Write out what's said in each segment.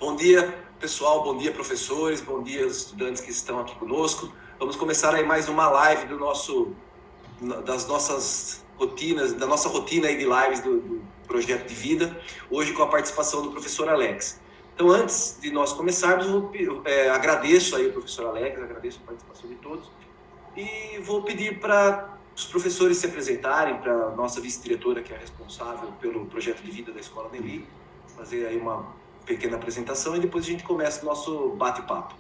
Bom dia, pessoal, bom dia, professores, bom dia, estudantes que estão aqui conosco. Vamos começar aí mais uma live das nossas rotinas, da nossa rotina aí de lives do Projeto de Vida, hoje com a participação do professor Alex. Então, antes de nós começarmos, agradeço aí o professor Alex, agradeço a participação de todos, e vou pedir para os professores se apresentarem, para a nossa vice-diretora, que é responsável pelo Projeto de Vida da Escola Nelly, fazer aí uma pequena apresentação e depois a gente começa o nosso bate-papo.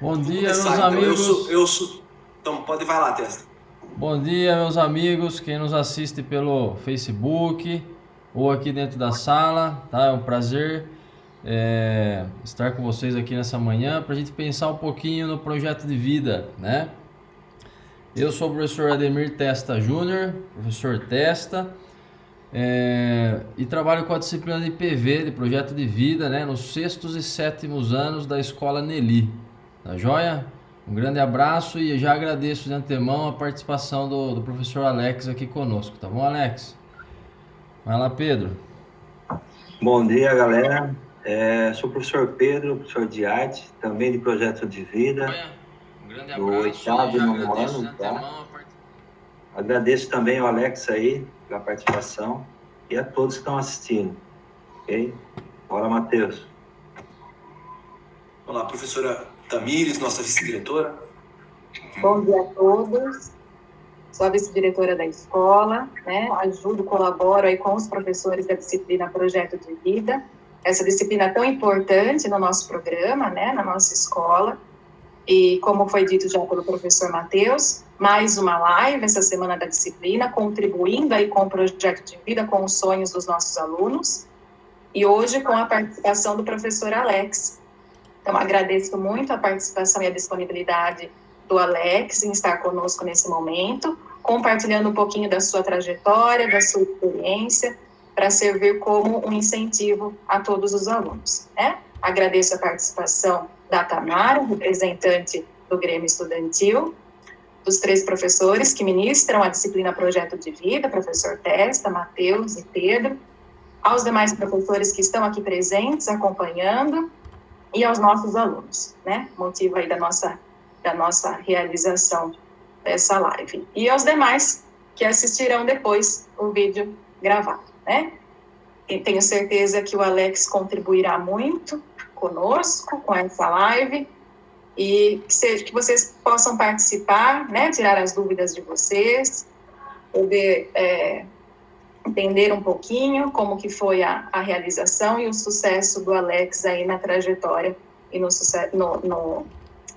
Bom dia, meus amigos. Então, pode vai lá, Testa. Bom dia, meus amigos, quem nos assiste pelo Facebook ou aqui dentro da sala, tá? É um prazer estar com vocês aqui nessa manhã para a gente pensar um pouquinho no projeto de vida, né? Eu sou o professor Ademir Testa Júnior, professor Testa, e trabalho com a disciplina de PV, de projeto de vida, né? Nos 6º e 7º anos da Escola Nelly, tá joia? Um grande abraço e já agradeço de antemão a participação do professor Alex aqui conosco, tá bom, Alex? Vai lá, Pedro. Bom dia, galera. Sou o professor Pedro, professor de arte, também de projeto de vida, Um grande do abraço 8º e já e 9º agradeço de ano, tá? antemão a participação. Agradeço também ao Alex aí pela participação e a todos que estão assistindo, ok? Bora, Matheus. Olá, professora Tamires, nossa vice-diretora. Bom dia a todos. Sou a vice-diretora da escola, né? Colaboro aí com os professores da disciplina Projeto de Vida. Essa disciplina tão importante no nosso programa, né? Na nossa escola. E como foi dito já pelo professor Matheus, mais uma live essa semana da disciplina, contribuindo aí com o Projeto de Vida, com os sonhos dos nossos alunos. E hoje com a participação do professor Alex. Então, agradeço muito a participação e a disponibilidade do Alex em estar conosco nesse momento, compartilhando um pouquinho da sua trajetória, da sua experiência, para servir como um incentivo a todos os alunos, né? Agradeço a participação da Tamara, representante do Grêmio Estudantil, dos 3 professores que ministram a disciplina Projeto de Vida, professor Testa, Matheus e Pedro, aos demais professores que estão aqui presentes, acompanhando, e aos nossos alunos, né? Motivo aí da nossa realização dessa live. E aos demais que assistirão depois o vídeo gravado, né? E tenho certeza que o Alex contribuirá muito conosco, com essa live, e que vocês possam participar, né? Tirar as dúvidas de vocês, poder entender um pouquinho como que foi a realização e o sucesso do Alex aí na trajetória e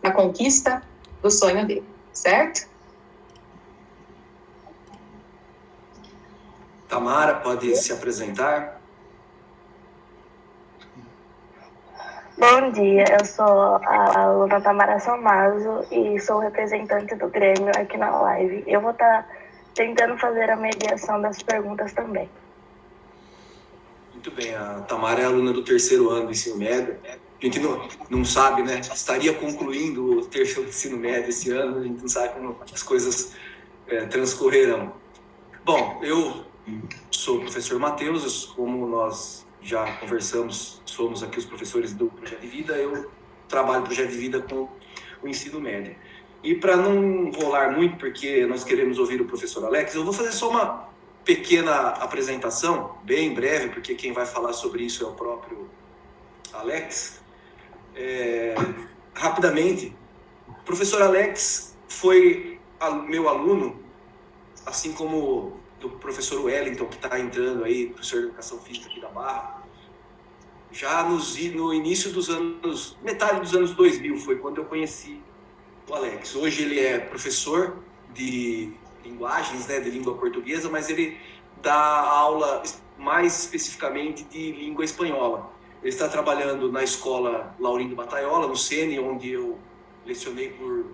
na conquista do sonho dele, certo? Tamara, pode se apresentar? Bom dia, eu sou a aluna Tamara Somazo e sou representante do Grêmio aqui na live. Eu vou estar tentando fazer a mediação das perguntas também. Muito bem, a Tamara é aluna do 3º ano do ensino médio. A gente não sabe, né? Estaria concluindo o 3º ensino médio esse ano, a gente não sabe como as coisas transcorrerão. Bom, eu sou o professor Matheus, como nós já conversamos, somos aqui os professores do Projeto de Vida, eu trabalho no Projeto de Vida com o ensino médio. E para não enrolar muito, porque nós queremos ouvir o professor Alex, eu vou fazer só uma pequena apresentação, bem breve, porque quem vai falar sobre isso é o próprio Alex. Rapidamente, o professor Alex foi meu aluno, assim como do professor Wellington, que está entrando aí, professor de Educação Física aqui da Barra, já no início dos anos, metade dos anos 2000, foi quando eu conheci o Alex. Hoje ele é professor de linguagens, né, de língua portuguesa, mas ele dá aula mais especificamente de língua espanhola. Ele está trabalhando na escola Laurindo Bataiola, no Sene, onde eu lecionei por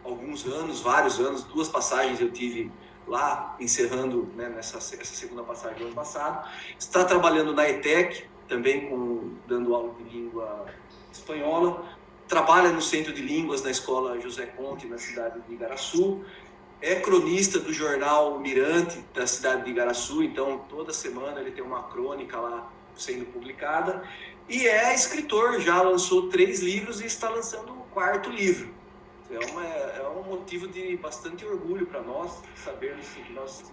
alguns anos, vários anos, 2 passagens eu tive lá, encerrando, né, essa segunda passagem do ano passado. Está trabalhando na ETEC, também dando aula de língua espanhola. Trabalha no Centro de Línguas, na Escola José Conte, na cidade de Igaraçu. É cronista do jornal Mirante, da cidade de Igaraçu, então toda semana ele tem uma crônica lá sendo publicada, e é escritor, já lançou 3 livros e está lançando o 4º livro. É um motivo de bastante orgulho para nós, sabermos que nós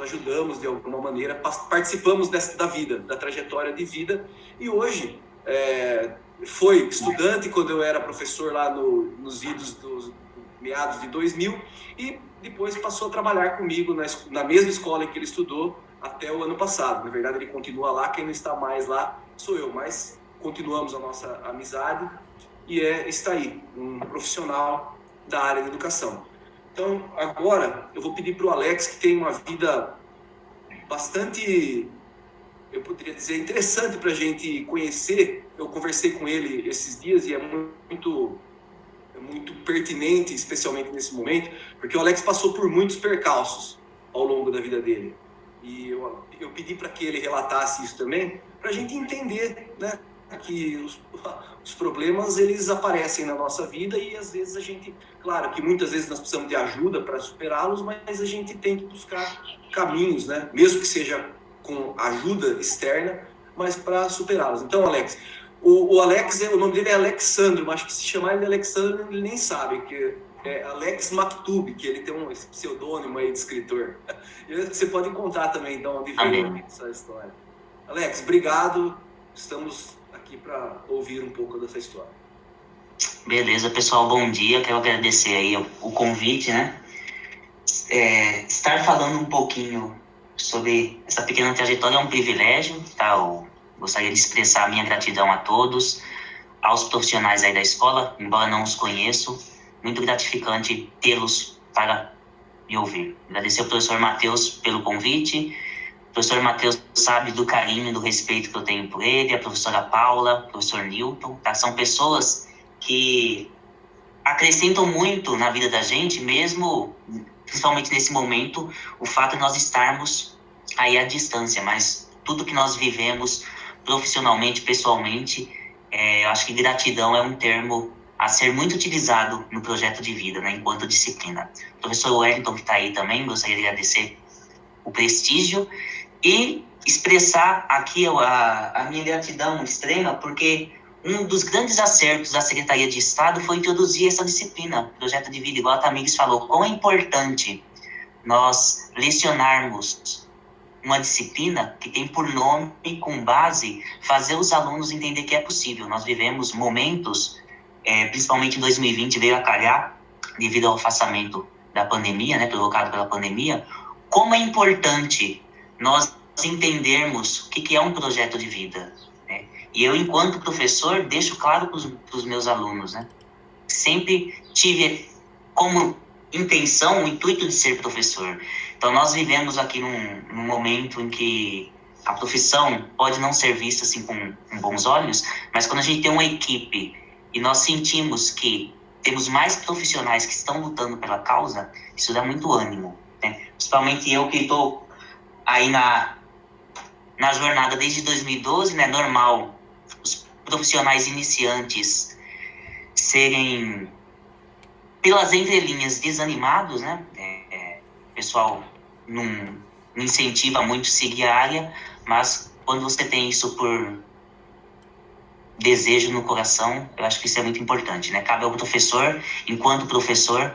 ajudamos de alguma maneira, participamos da vida, da trajetória de vida, e hoje foi estudante quando eu era professor lá nos idos dos meados de 2000, e depois passou a trabalhar comigo na mesma escola em que ele estudou até o ano passado. Na verdade, ele continua lá, quem não está mais lá sou eu, mas continuamos a nossa amizade, e está aí, um profissional da área de educação. Então, agora, eu vou pedir para o Alex, que tem uma vida bastante, eu poderia dizer, interessante para a gente conhecer. Eu conversei com ele esses dias e é muito pertinente, especialmente nesse momento, porque o Alex passou por muitos percalços ao longo da vida dele. E eu pedi para que ele relatasse isso também, para a gente entender, né, que os problemas, eles aparecem na nossa vida, e às vezes a gente, claro que muitas vezes nós precisamos de ajuda para superá-los, mas a gente tem que buscar caminhos, né, mesmo que seja com ajuda externa, mas para superá-los. Então, Alex, o Alex, o nome dele é Alexandre, mas acho que se chamar ele de Alexandre, ele nem sabe, que é Alex Maktub, que ele tem esse pseudônimo aí de escritor. Você pode contar também, então, onde veio essa história. Alex, obrigado, estamos aqui para ouvir um pouco dessa história. Beleza, pessoal, bom dia. Quero agradecer aí o convite, né? Estar falando um pouquinho sobre essa pequena trajetória é um privilégio, tá? Eu gostaria de expressar a minha gratidão a todos, aos profissionais aí da escola, embora não os conheço, muito gratificante tê-los para me ouvir. Agradecer ao professor Matheus pelo convite. O professor Matheus sabe do carinho e do respeito que eu tenho por ele, a professora Paula, o professor Newton, tá? São pessoas que acrescentam muito na vida da gente, mesmo, principalmente nesse momento, o fato de nós estarmos aí à distância, mas tudo que nós vivemos profissionalmente, pessoalmente, eu acho que gratidão é um termo a ser muito utilizado no projeto de vida, né, enquanto disciplina. O professor Wellington, que está aí também, gostaria de agradecer o prestígio e expressar aqui a minha gratidão extrema, porque um dos grandes acertos da Secretaria de Estado foi introduzir essa disciplina, projeto de vida, igual a Tamires falou, quão é importante nós lecionarmos uma disciplina que tem por nome, com base, fazer os alunos entender que é possível. Nós vivemos momentos, principalmente em 2020, veio a calhar, devido ao afastamento da pandemia, né, provocado pela pandemia, como é importante nós entendermos o que é um projeto de vida, né? E eu, enquanto professor, deixo claro para os meus alunos, né? Sempre tive como intenção, o intuito de ser professor. Então, nós vivemos aqui num momento em que a profissão pode não ser vista assim com bons olhos, mas quando a gente tem uma equipe e nós sentimos que temos mais profissionais que estão lutando pela causa, isso dá muito ânimo, né? Principalmente eu que estou aí na jornada desde 2012, né? Normal os profissionais iniciantes serem, pelas entrelinhas, desanimados, né? O pessoal não incentiva muito seguir a área, mas quando você tem isso por desejo no coração, eu acho que isso é muito importante, né? Cabe ao professor, enquanto professor,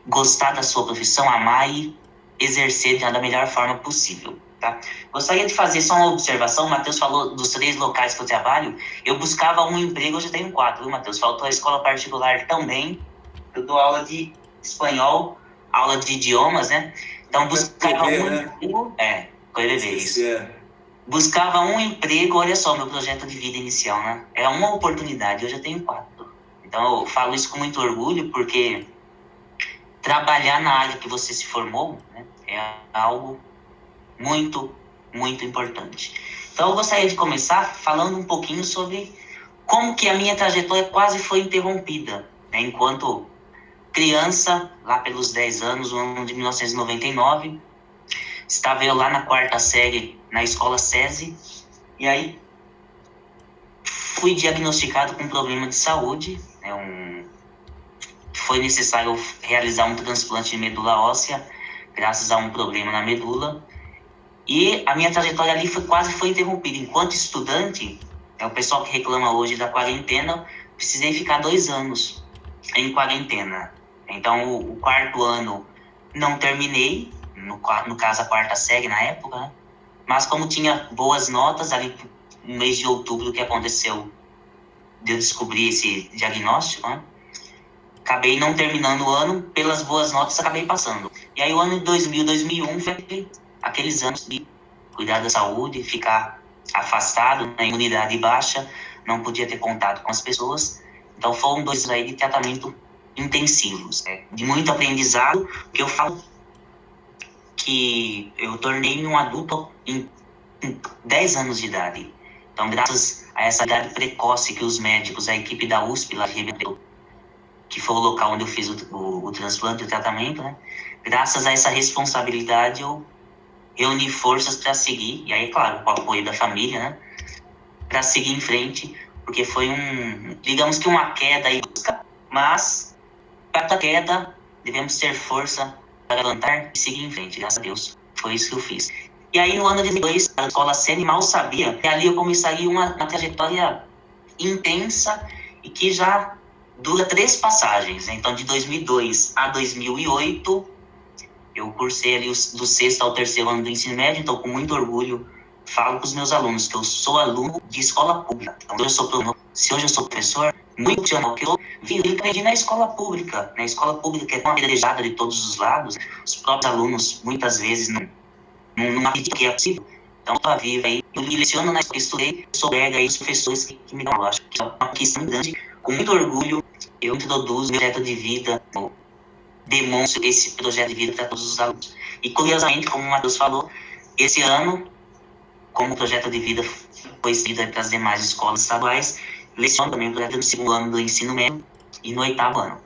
gostar da sua profissão, amar e exercer da melhor forma possível, tá? Gostaria de fazer só uma observação. O Matheus falou dos 3 locais que eu trabalho. Eu buscava um emprego, hoje eu tenho 4, viu, Matheus? Faltou a escola particular também. Eu dou aula de espanhol, aula de idiomas, né? Então, buscava emprego... isso. Buscava um emprego, olha só, meu projeto de vida inicial, né? É uma oportunidade, hoje eu tenho 4. Então, eu falo isso com muito orgulho, porque trabalhar na área que você se formou, né, é algo muito, muito importante. Então, eu gostaria de começar falando um pouquinho sobre como que a minha trajetória quase foi interrompida, né? Enquanto criança, lá pelos 10 anos, no ano de 1999, estava eu lá na 4ª série, na escola SESI, e aí fui diagnosticado com um problema de saúde, né, foi necessário realizar um transplante de medula óssea, graças a um problema na medula, E a minha trajetória ali quase foi interrompida. Enquanto estudante, o pessoal que reclama hoje da quarentena, precisei ficar 2 anos em quarentena. Então, o 4º ano não terminei, no caso a 4ª série na época, né? Mas como tinha boas notas, ali no mês de outubro que aconteceu, de eu descobrir esse diagnóstico, né? Acabei não terminando o ano, pelas boas notas acabei passando. E aí o ano de 2000, 2001 foi aqueles anos de cuidar da saúde, ficar afastado, na imunidade baixa, não podia ter contato com as pessoas. Então foram 2 anos aí de tratamento intensivos, né? De muito aprendizado, que eu falo que eu tornei-me um adulto em 10 anos de idade. Então, graças a essa idade precoce que os médicos, a equipe da USP lá de Ribeirão, que foi o local onde eu fiz o transplante, o tratamento, né? Graças a essa responsabilidade, eu reuni forças para seguir, e aí, claro, com o apoio da família, né? Para seguir em frente, porque foi digamos que uma queda aí, mas para a queda, devemos ter força para levantar e seguir em frente, graças a Deus. Foi isso que eu fiz. E aí, no ano de 2002, a escola sênior, mal sabia que ali eu começaria uma trajetória intensa e que já dura 3 passagens. Então, de 2002 a 2008, eu cursei ali do 6º ao 3º ano do ensino médio. Então, com muito orgulho, falo para os meus alunos que eu sou aluno de escola pública. Então, se hoje eu sou professor, muito profissional que eu aprendi na escola pública. Na escola pública, que é tão apedrejada de todos os lados, os próprios alunos, muitas vezes, não acreditam que é possível. Então, eu estou vivo aí. Eu leciono na escola que estudei, sou colega aí, os professores que me dão aula. Acho que é uma questão grande. Com muito orgulho, eu introduzo meu projeto de vida, eu demonstro esse projeto de vida para todos os alunos. E, curiosamente, como o Matheus falou, esse ano, como o projeto de vida foi seguido para as demais escolas estaduais, leciono também o projeto no 2º ano do ensino médio e no 8º ano.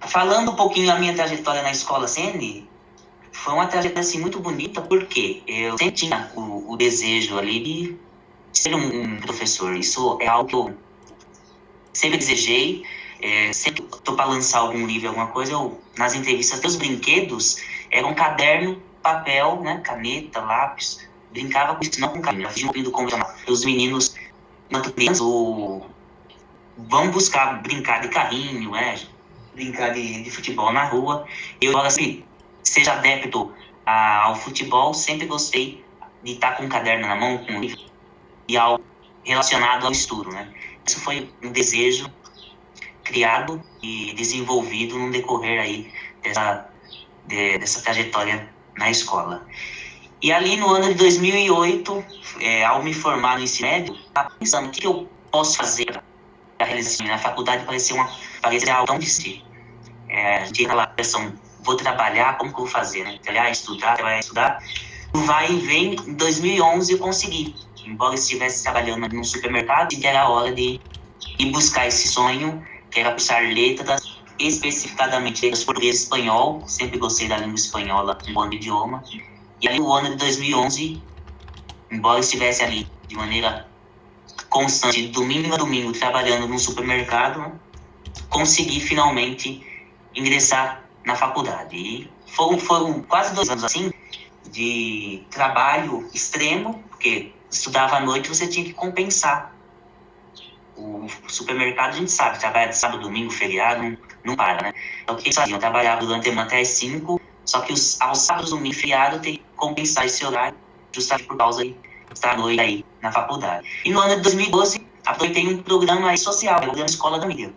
Falando um pouquinho da minha trajetória na escola sênior, foi uma trajetória assim, muito bonita, porque eu sempre tinha o desejo ali de ser um professor. Isso é algo que eu sempre desejei. Sempre que estou para lançar algum livro, alguma coisa, nas entrevistas, meus brinquedos eram caderno, papel, né, caneta, lápis. Brincava com isso, não com carinho. Eu fiz um pouquinho do convencional. Os meninos, enquanto crianças, vão buscar brincar de carrinho, brincar de futebol na rua. Eu, assim, seja adepto ao futebol, sempre gostei de estar com um caderno na mão, com um livro, e algo relacionado ao estudo, né? Isso foi um desejo criado e desenvolvido no decorrer aí dessa trajetória na escola. E ali no ano de 2008, ao me formar no ensino médio, estava pensando o que eu posso fazer para realizar na faculdade. Parecia algo tão difícil. A gente tinha aquela pressão, vou trabalhar, como que eu vou fazer, né? Trabalhar, estudar. Vai e vem, em 2011 eu consegui. Embora eu estivesse trabalhando num supermercado, que era a hora de ir buscar esse sonho, que era cursar letras, especificadamente letras português e espanhol. Sempre gostei da língua espanhola, um bom idioma. E ali no ano de 2011, embora eu estivesse ali de maneira constante, de domingo a domingo, trabalhando num supermercado, né, consegui finalmente ingressar na faculdade. E foram quase 2 anos assim, de trabalho extremo, porque estudava à noite, você tinha que compensar. O supermercado, a gente sabe, trabalha de sábado, domingo, feriado, não para, né? Então, o que eles faziam? Eu trabalhava durante a semana até às 5, só que aos sábados, domingo e feriado, eu tenho que compensar esse horário, justamente por causa de estar à noite aí na faculdade. E no ano de 2012, aproveitei um programa aí social, o programa Escola da Mídia.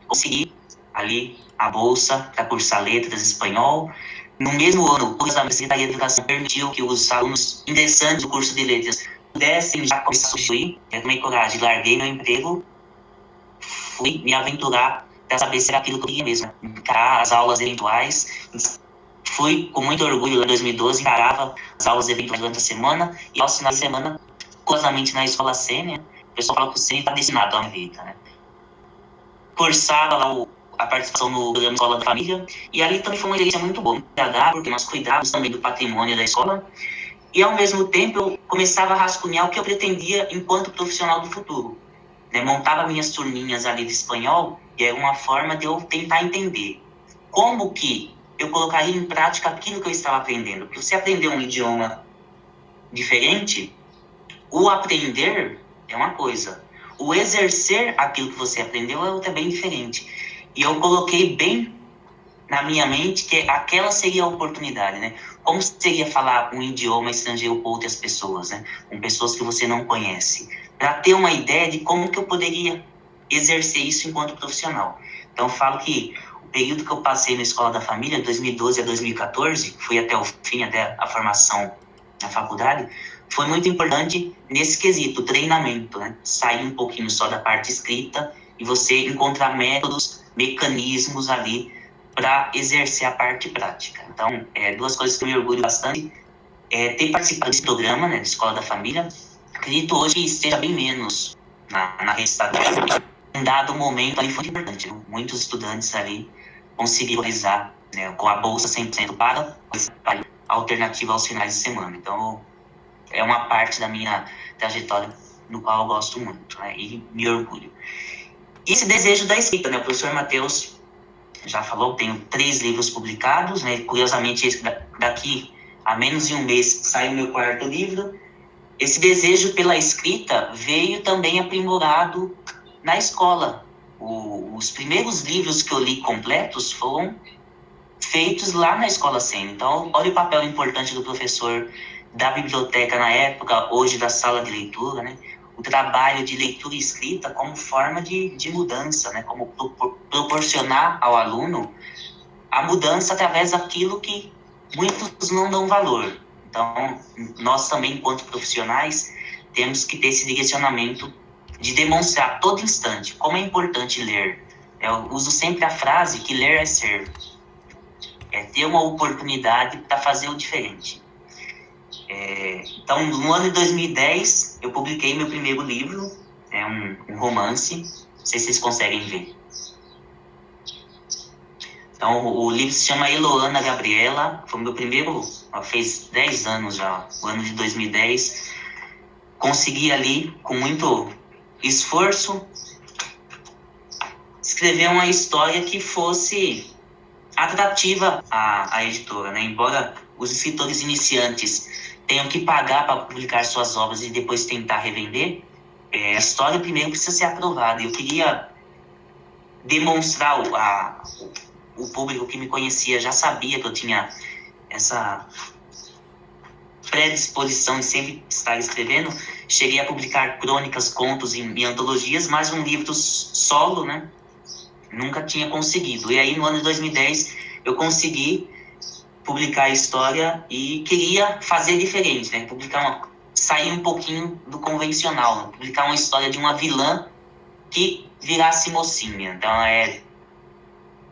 Consegui ali a bolsa para cursar letras espanhol. No mesmo ano, a Secretaria de Educação permitiu que os alunos ingressantes do curso de letras pudessem já começar a substituir. Eu tomei coragem, larguei meu emprego, fui me aventurar para saber se era aquilo que eu queria mesmo. Encarar as aulas eventuais. Fui com muito orgulho em 2012, encarava as aulas eventuais durante a semana e aos finais de semana, curiosamente na escola sênior, o pessoal fala que o sênior está destinado a uma vida, né? Cursava lá a participação no programa Escola da Família, e ali também foi uma experiência muito boa, porque nós cuidávamos também do patrimônio da escola, e ao mesmo tempo eu começava a rascunhar o que eu pretendia enquanto profissional do futuro, né? Montava minhas turminhas ali de espanhol, e era uma forma de eu tentar entender como que eu colocaria em prática aquilo que eu estava aprendendo. Porque você aprender um idioma diferente, o aprender é uma coisa, o exercer aquilo que você aprendeu é outra bem diferente. E eu coloquei bem na minha mente que aquela seria a oportunidade, né? Como seria falar um idioma estrangeiro com outras pessoas, né? Com pessoas que você não conhece. Para ter uma ideia de como que eu poderia exercer isso enquanto profissional. Então, eu falo que o período que eu passei na Escola da Família, 2012 a 2014, fui até o fim, até a formação na faculdade, foi muito importante nesse quesito, treinamento, né? Sair um pouquinho só da parte escrita e você encontrar métodos, mecanismos ali para exercer a parte prática. Então, duas coisas que eu me orgulho bastante é ter participado desse programa, né, de Escola da Família. Acredito hoje que esteja bem menos na rede estadual. Um dado momento ali foi importante, né? Muitos estudantes ali conseguiram realizar, né, com a bolsa 100% para a alternativa aos finais de semana. Então, é uma parte da minha trajetória no qual eu gosto muito, né, e me orgulho. E esse desejo da escrita, né, o professor Matheus já falou, tenho 3 livros publicados, né, curiosamente daqui a menos de um mês saiu meu 4º livro. Esse desejo pela escrita veio também aprimorado na escola. Os primeiros livros que eu li completos foram feitos lá na Escola Sênior. Então, olha o papel importante do professor da biblioteca na época, hoje da sala de leitura, né? O trabalho de leitura e escrita como forma de mudança, né? Como proporcionar ao aluno a mudança através daquilo que muitos não dão valor. Então, nós também, enquanto profissionais, temos que ter esse direcionamento de demonstrar a todo instante como é importante ler. Eu uso sempre a frase que ler é ser. É ter uma oportunidade para fazer o diferente. Então, no ano de 2010, eu publiquei meu primeiro livro, é um romance, não sei se vocês conseguem ver. Então, o livro se chama Eloana Gabriela, foi o meu primeiro, fez 10 anos já, o ano de 2010. Consegui ali, com muito esforço, escrever uma história que fosse atrativa à editora, né? Embora os escritores iniciantes tenham que pagar para publicar suas obras e depois tentar revender, a história primeiro precisa ser aprovada. Eu queria demonstrar, o público que me conhecia já sabia que eu tinha essa predisposição de sempre estar escrevendo. Cheguei a publicar crônicas, contos e antologias, mas um livro solo, né? Nunca tinha conseguido. E aí, no ano de 2010, eu consegui publicar a história e queria fazer diferente, né? Sair um pouquinho do convencional, né? Publicar uma história de uma vilã que virasse mocinha. Então,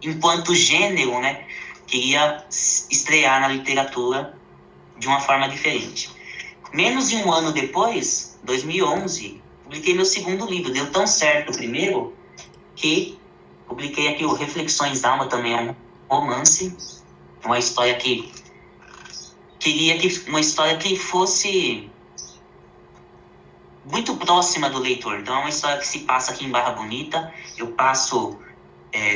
enquanto gênero, né? Queria estrear na literatura de uma forma diferente. Menos de um ano depois, 2011, publiquei meu 2º livro. Deu tão certo o primeiro que publiquei aqui o Reflexões da Alma, também é um romance, uma história que fosse muito próxima do leitor. Então é uma história que se passa aqui em Barra Bonita. Eu passo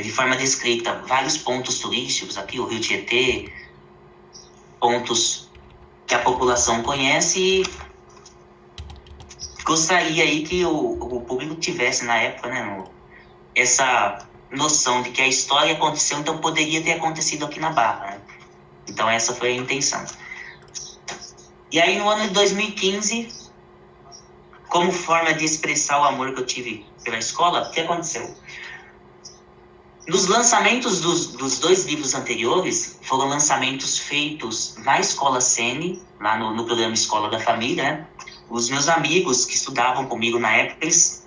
de forma descrita vários pontos turísticos aqui, o Rio Tietê, pontos que a população conhece, e gostaria aí que o público tivesse na época, né, essa noção de que a história aconteceu, então poderia ter acontecido aqui na Barra, né? Então essa foi a intenção. E aí no ano de 2015, como forma de expressar o amor que eu tive pela escola, o que aconteceu? Nos lançamentos dos 2 livros anteriores, foram lançamentos feitos na Escola Sênior, lá no programa Escola da Família, né? Os meus amigos que estudavam comigo na época, eles,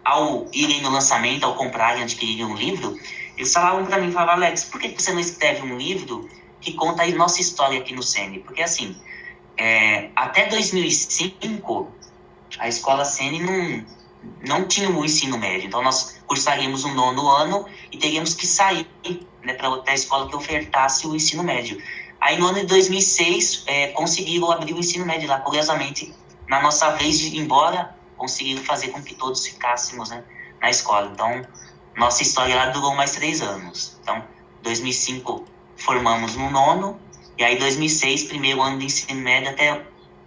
ao irem no lançamento, ao comprarem, adquirirem um livro, eles falavam para mim, Alex, por que você não escreve um livro que conta a nossa história aqui no Sênior? Porque assim, até 2005, a Escola Sênior não tinha o ensino médio, então nós cursaríamos o 9º ano e teríamos que sair, né, para outra escola que ofertasse o ensino médio. Aí no ano de 2006, conseguiram abrir o ensino médio lá, curiosamente, na nossa vez de ir embora, conseguiram fazer com que todos ficássemos, né, na escola. Então, nossa história lá durou mais 3 anos. Então, 2005 formamos no nono, e aí 2006, primeiro ano de ensino médio, até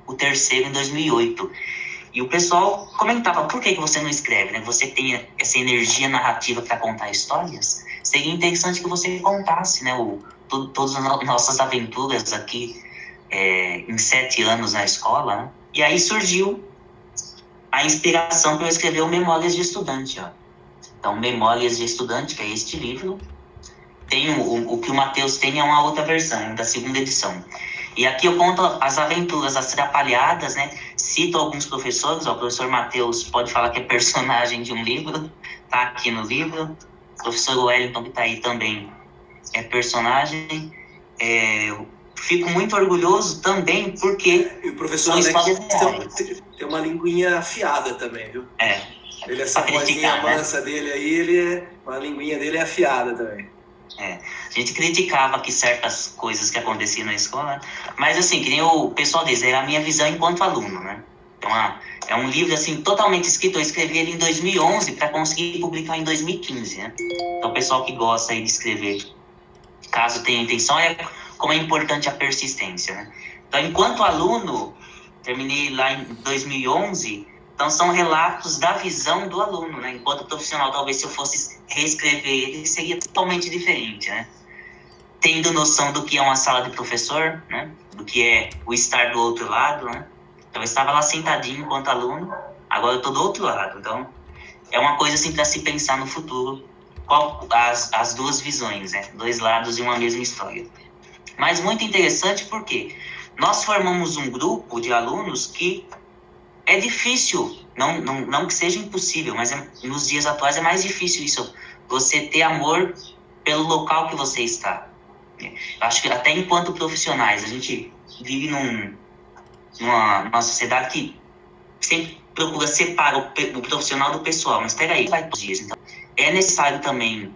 o terceiro em 2008. E o pessoal comentava, por que você não escreve, né? Você tem essa energia narrativa para contar histórias? Seria interessante que você contasse, né? Todas as nossas aventuras aqui em 7 anos na escola, né? E aí surgiu a inspiração para eu escrever o Memórias de Estudante, ó. Então, Memórias de Estudante, que é este livro. Tem o que o Matheus tem é uma outra versão, da segunda edição. E aqui eu conto as aventuras, as trapalhadas, né? Cito alguns professores, ó, o professor Matheus pode falar que é personagem de um livro, tá aqui no livro. O professor Wellington, que tá aí também, é personagem. Fico muito orgulhoso também, porque E o professor são Alex histórias reais. tem uma linguinha afiada também, viu? Ele, essa pra vozinha criticar, né? mansa dele aí, a linguinha dele é afiada também. A gente criticava que certas coisas que aconteciam na escola, mas assim, que nem o pessoal diz, é a minha visão enquanto aluno, né? Então, é um livro, assim, totalmente escrito, eu escrevi ele em 2011 para conseguir publicar em 2015, né? Então, o pessoal que gosta aí de escrever, caso tenha intenção, como é importante a persistência, né? Então, enquanto aluno, terminei lá em 2011, então são relatos da visão do aluno, né? Enquanto profissional, talvez se eu fosse reescrever ele, seria totalmente diferente, né? Tendo noção do que é uma sala de professor, né? Do que é o estar do outro lado, né? Então, eu estava lá sentadinho enquanto aluno, agora eu estou do outro lado. Então, é uma coisa assim para se pensar no futuro, as duas visões, né? 2 lados de uma mesma história. Mas muito interessante porque nós formamos um grupo de alunos que é difícil, não que seja impossível, mas nos dias atuais é mais difícil isso, você ter amor pelo local que você está. Acho que até enquanto profissionais, a gente vive numa sociedade que sempre procura separar o profissional do pessoal, mas peraí, vai todos os dias. Então, é necessário também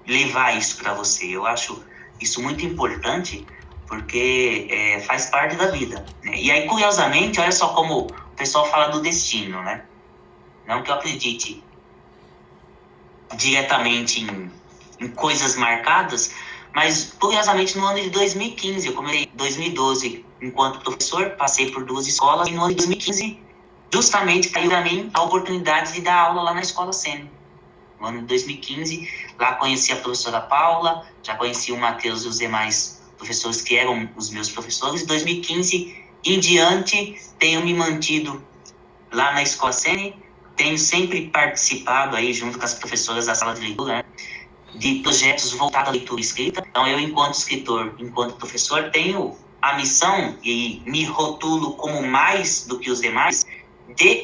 levar isso para você. Eu acho isso muito importante, porque faz parte da vida, né? E aí, curiosamente, olha só como o pessoal fala do destino, né? Não que eu acredite diretamente em coisas marcadas, mas, curiosamente, no ano de 2015, eu comecei em 2012 enquanto professor, passei por 2 escolas, e no ano de 2015, justamente, caiu para mim a oportunidade de dar aula lá na Escola Sênior. No ano de 2015, lá conheci a professora Paula, já conheci o Matheus e os demais professores que eram os meus professores. Em 2015 em diante, tenho me mantido lá na Escola Sênior, tenho sempre participado aí, junto com as professoras da sala de leitura, né, de projetos voltados à leitura escrita. Então, eu, enquanto escritor, enquanto professor, tenho a missão, e me rotulo como mais do que os demais, de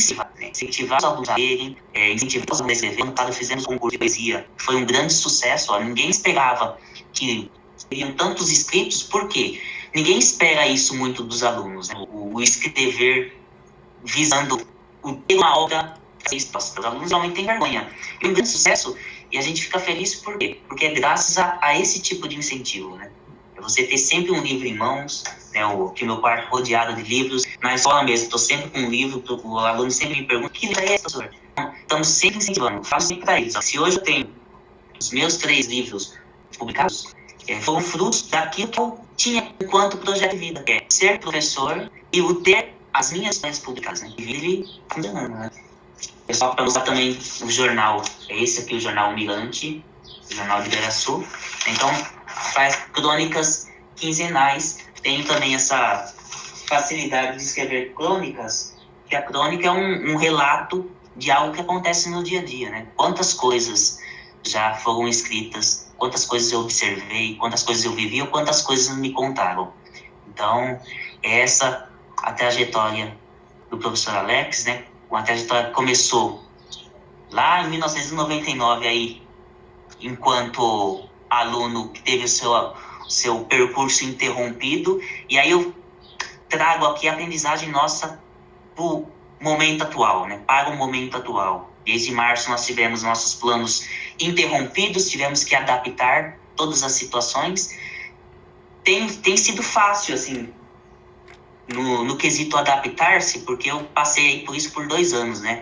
incentivar os alunos a lerem, incentivar os alunos a escrever. No caso, fizemos um concurso de poesia, foi um grande sucesso. Ó. Ninguém esperava que teriam tantos inscritos, por quê? Ninguém espera isso muito dos alunos, né? O escrever visando ter uma obra exposta. Os alunos realmente têm vergonha. E um grande sucesso, e a gente fica feliz por quê? Porque é graças a esse tipo de incentivo, né? É você ter sempre um livro em mãos, né? Que o meu quarto rodeado de livros, na escola mesmo, estou sempre com um livro, o aluno sempre me pergunta, que livro é esse, professor? Então, estamos sempre incentivando, faço sempre para eles. Se hoje eu tenho os meus 3 livros publicados, foram frutos daquilo que eu tinha enquanto projeto de vida, que é ser professor e o ter as minhas ideias publicadas, né? E vive funcionando, né? Pessoal, para usar também o jornal, é esse aqui, o Jornal Mirante, o Jornal de Iberaçu. Então, faz crônicas quinzenais. Tenho também essa facilidade de escrever crônicas, que a crônica é um relato de algo que acontece no dia a dia, né? Quantas coisas já foram escritas, quantas coisas eu observei, quantas coisas eu vivi, ou quantas coisas me contaram. Então, essa a trajetória do professor Alex, né? Uma trajetória que começou lá em 1999, aí, enquanto aluno que teve o seu percurso interrompido, e aí eu trago aqui a aprendizagem nossa para o momento atual, né? Para o momento atual. Desde março nós tivemos nossos planos interrompidos, tivemos que adaptar todas as situações. Tem sido fácil, assim, no quesito adaptar-se, porque eu passei por isso por 2 anos, né?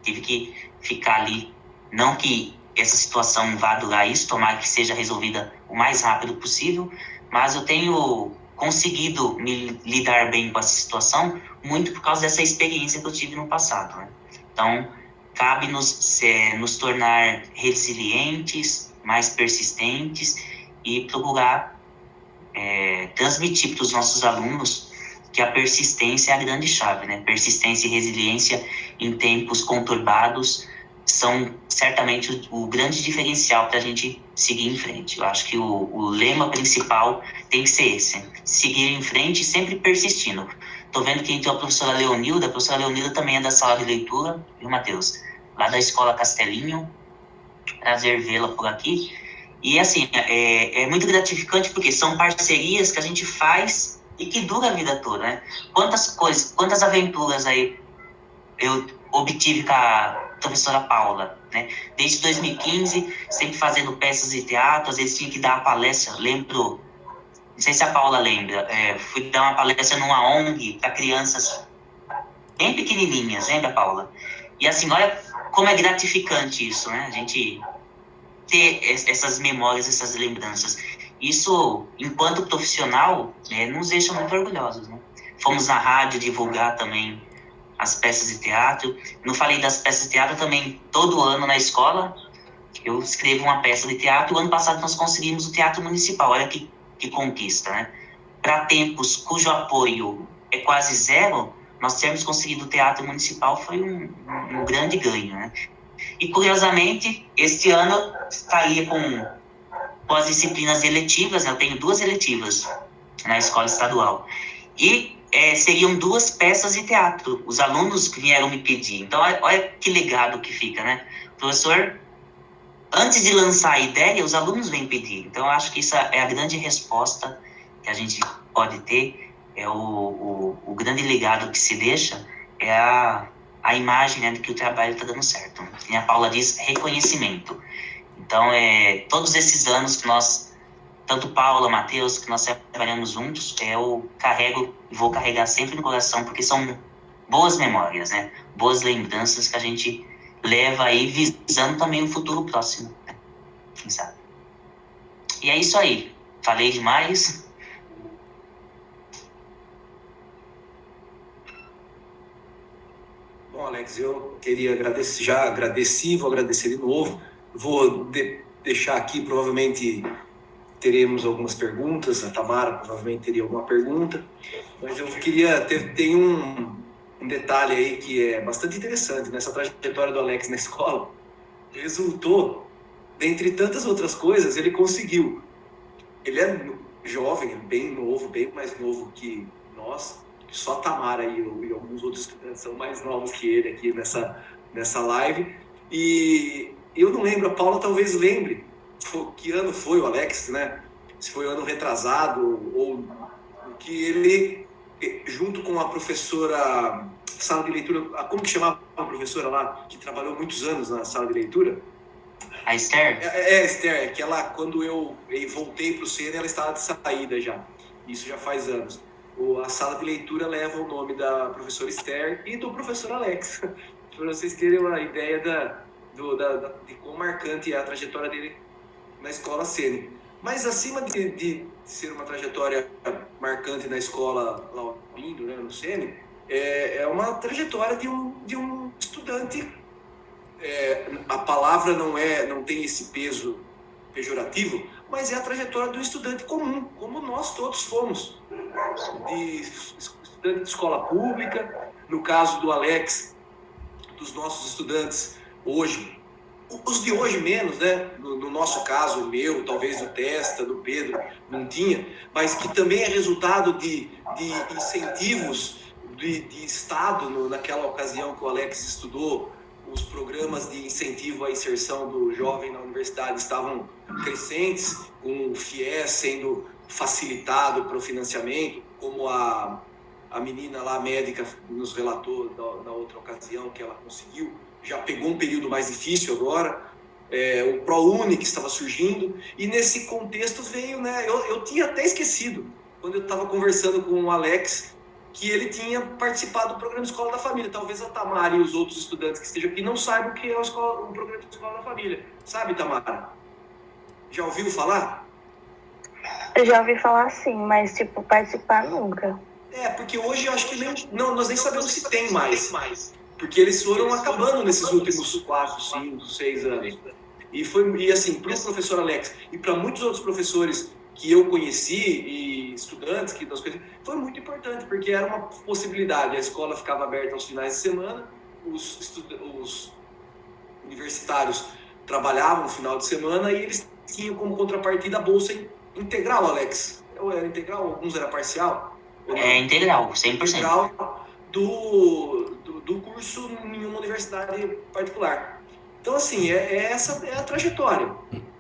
Tive que ficar ali, não que essa situação vá durar isso, tomara que seja resolvida o mais rápido possível, mas eu tenho conseguido me lidar bem com essa situação muito por causa dessa experiência que eu tive no passado, né? Então, cabe nos tornar resilientes, mais persistentes e procurar transmitir para os nossos alunos que a persistência é a grande chave, né? Persistência e resiliência em tempos conturbados são certamente o grande diferencial para a gente seguir em frente. Eu acho que o lema principal tem que ser esse, seguir em frente e sempre persistindo. Estou vendo que entrou a professora Leonilda também é da sala de leitura, viu, Matheus? Lá da Escola Castelinho, prazer vê-la por aqui. E assim, é muito gratificante porque são parcerias que a gente faz e que dura a vida toda, né? Quantas aventuras aí eu obtive com a professora Paula, né? Desde 2015, sempre fazendo peças de teatro, às vezes tinha que dar uma palestra, lembro, não sei se a Paula lembra, fui dar uma palestra numa ONG para crianças bem pequenininhas, lembra, Paula? E assim, olha como é gratificante isso, né? A gente ter essas memórias, essas lembranças. Isso, enquanto profissional, nos deixa muito orgulhosos, né? Fomos na rádio divulgar também as peças de teatro. Não falei das peças de teatro também, todo ano na escola eu escrevo uma peça de teatro. O ano passado nós conseguimos o Teatro Municipal, olha que conquista, né? Para tempos cujo apoio é quase zero, nós termos conseguido o Teatro Municipal foi um grande ganho, né? E curiosamente, este ano estaria com as disciplinas eletivas, né? Eu tenho 2 eletivas na escola estadual. E seriam 2 peças de teatro, os alunos que vieram me pedir. Então, olha que legado que fica, né? O professor, antes de lançar a ideia, os alunos vêm pedir. Então, eu acho que isso é a grande resposta que a gente pode ter, o grande legado que se deixa, é a imagem, né, de que o trabalho está dando certo. E a Paula diz reconhecimento. Então, todos esses anos que nós, tanto Paula, Matheus, que nós trabalhamos juntos, eu carrego e vou carregar sempre no coração, porque são boas memórias, né? Boas lembranças que a gente leva aí visando também o futuro próximo, né? Quem sabe? E é isso aí. Falei demais. Bom, Alex, eu queria agradecer, já agradeci, vou agradecer de novo. Vou deixar aqui, provavelmente teremos algumas perguntas, a Tamara provavelmente teria alguma pergunta, mas eu queria tem um detalhe aí que é bastante interessante nessa trajetória do Alex na escola. Resultou, dentre tantas outras coisas, ele conseguiu. Ele é jovem, bem novo, bem mais novo que nós, só a Tamara e alguns outros estudantes são mais novos que ele aqui nessa live, e eu não lembro, a Paula talvez lembre, que ano foi o Alex, né? Se foi o ano retrasado, ou que ele, junto com a professora, sala de leitura, como que chamava a professora lá, que trabalhou muitos anos na sala de leitura? A Esther? A Esther, que ela, quando eu voltei para o Sênior, ela estava de saída já, isso já faz anos. A sala de leitura leva o nome da professora Esther e do professor Alex, para vocês terem uma ideia de quão marcante é a trajetória dele na escola Sênior. Mas acima de ser uma trajetória marcante na escola lá né, no Sênior, é uma trajetória de um estudante. A palavra não tem esse peso pejorativo, mas é a trajetória do estudante comum, como nós todos fomos, de estudante de escola pública, no caso do Alex, dos nossos estudantes hoje, os de hoje menos, né? No nosso caso, o meu, talvez do Testa, do Pedro, não tinha, mas que também é resultado de incentivos de Estado, naquela ocasião que o Alex estudou. Os programas de incentivo à inserção do jovem na universidade estavam crescentes, com o FIES sendo facilitado para o financiamento, como a menina lá, médica, nos relatou na outra ocasião que ela conseguiu. Já pegou um período mais difícil agora, o ProUni que estava surgindo, e nesse contexto veio, né, eu tinha até esquecido, quando eu estava conversando com o Alex, que ele tinha participado do programa Escola da Família. Talvez a Tamara e os outros estudantes que estejam aqui não saibam o que é o programa Escola da Família. Sabe, Tamara? Já ouviu falar? Eu já ouvi falar sim, mas, tipo, participar nunca. Porque hoje eu acho que nós nem sabemos se tem mais. Porque eles foram acabando nesses últimos 4, 5, 6 anos. E assim, para o professor Alex e para muitos outros professores que eu conheci e estudantes que nós conhecemos, foi muito importante, porque era uma possibilidade. A escola ficava aberta aos finais de semana, os universitários trabalhavam no final de semana e eles tinham como contrapartida a bolsa integral, Alex. Ou era integral, alguns era parcial? É integral, 100%. Integral do curso em uma universidade particular. Então, assim, essa é a trajetória.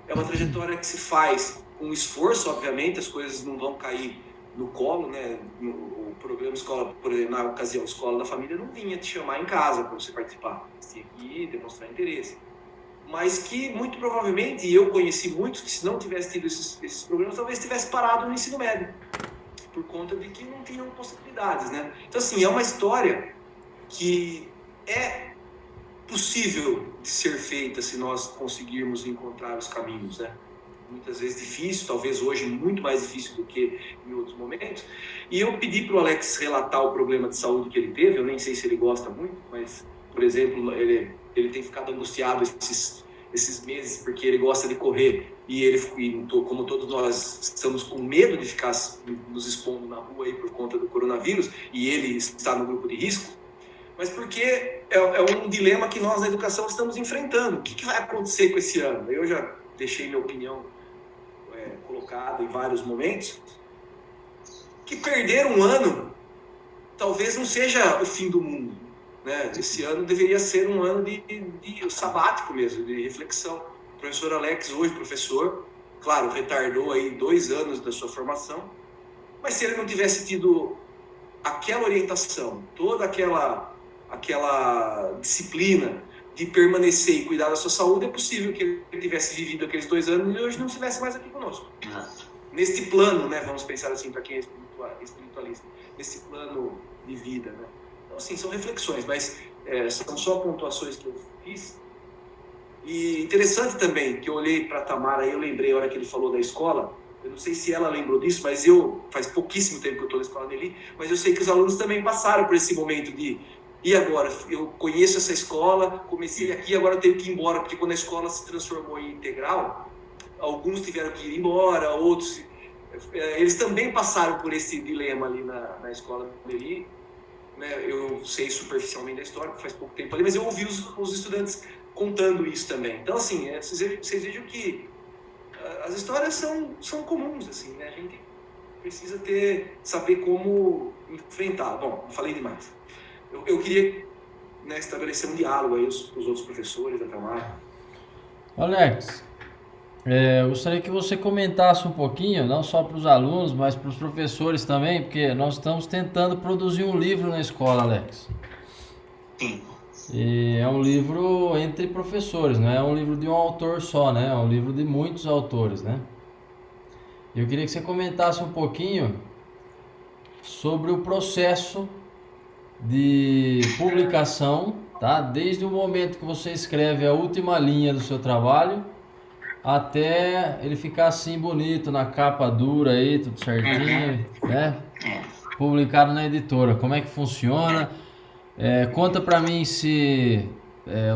É uma trajetória que se faz com esforço, obviamente, as coisas não vão cair no colo, né? O programa Escola, por exemplo, na ocasião, Escola da Família não vinha te chamar em casa para você participar. Você tinha que ir, demonstrar interesse. Mas que, muito provavelmente, e eu conheci muitos que, se não tivesse tido esses programas, talvez tivesse parado no ensino médio, por conta de que não tinham possibilidades, né? Então, assim, é uma história que é possível de ser feita se nós conseguirmos encontrar os caminhos, né? Muitas vezes difícil, talvez hoje muito mais difícil do que em outros momentos. E eu pedi para o Alex relatar o problema de saúde que ele teve, eu nem sei se ele gosta muito, mas, por exemplo, ele tem ficado angustiado esses meses porque ele gosta de correr e como todos nós estamos com medo de ficar nos expondo na rua aí por conta do coronavírus e ele está no grupo de risco, mas porque é um dilema que nós na educação estamos enfrentando. O que vai acontecer com esse ano? Eu já deixei minha opinião colocada em vários momentos, que perder um ano talvez não seja o fim do mundo, né? Esse ano deveria ser um ano de sabático mesmo, de reflexão. O professor Alex, hoje professor, claro, retardou aí 2 anos da sua formação, mas se ele não tivesse tido aquela orientação, toda aquela disciplina de permanecer e cuidar da sua saúde, é possível que ele tivesse vivido aqueles 2 anos e hoje não estivesse mais aqui conosco. Neste plano, né, vamos pensar assim, para quem é espiritualista, nesse plano de vida, né? Então, assim, são reflexões, mas são só pontuações que eu fiz. E interessante também, que eu olhei para a Tamara e eu lembrei, a hora que ele falou da escola, eu não sei se ela lembrou disso, mas faz pouquíssimo tempo que eu estou na escola dele, mas eu sei que os alunos também passaram por esse momento de, e agora? Eu conheço essa escola, comecei aqui, agora eu tenho que ir embora, porque quando a escola se transformou em integral, alguns tiveram que ir embora, outros... Eles também passaram por esse dilema ali na escola dele, né? Eu sei superficialmente da história, porque faz pouco tempo ali, mas eu ouvi os estudantes contando isso também. Então, assim, vocês vejam que as histórias são comuns, assim, né? A gente precisa saber como enfrentar. Bom, não falei demais. Eu queria, né, estabelecer um diálogo aí com os outros professores da Tamara. Alex, eu gostaria que você comentasse um pouquinho, não só para os alunos, mas para os professores também, porque nós estamos tentando produzir um livro na escola, Alex. Sim. E é um livro entre professores, não é um livro de um autor só, né? É um livro de muitos autores, né? Eu queria que você comentasse um pouquinho sobre o processo de publicação, tá? Desde o momento que você escreve a última linha do seu trabalho até ele ficar assim bonito, na capa dura aí, tudo certinho, né? Publicado na editora. Como é que funciona? Conta pra mim se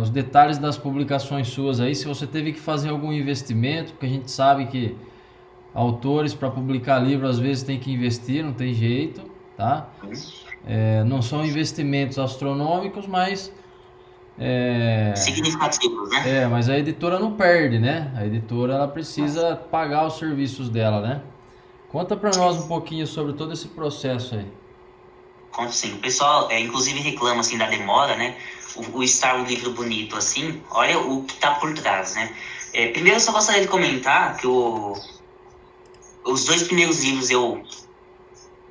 os detalhes das publicações suas aí, se você teve que fazer algum investimento, porque a gente sabe que autores para publicar livro às vezes tem que investir, não tem jeito, tá? Não são investimentos astronômicos, mas significativos, né? mas a editora não perde, né? A editora ela precisa pagar os serviços dela, né? Conta para nós um pouquinho sobre todo esse processo aí. Conto sim. O pessoal, inclusive, reclama assim da demora, né? O estar um livro bonito assim, olha o que tá por trás, né? Primeiro, eu só gostaria de comentar que os 2 primeiros livros eu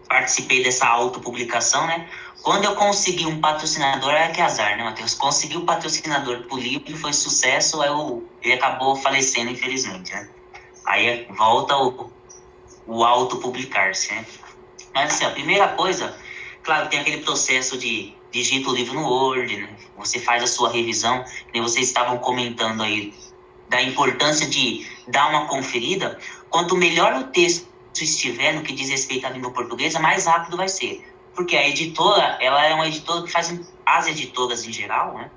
participei dessa autopublicação, né? Quando eu consegui um patrocinador, que azar, né, Matheus? Consegui o patrocinador pro livro, foi sucesso, ele acabou falecendo, infelizmente, né? Aí volta o autopublicar-se, né? Mas assim, a primeira coisa Claro, tem aquele processo de digita o livro no Word, né? Você faz a sua revisão, nem vocês estavam comentando aí da importância de dar uma conferida. Quanto melhor o texto estiver no que diz respeito à língua portuguesa, mais rápido vai ser. Porque a editora, ela é uma editora que faz, as editoras em geral, né,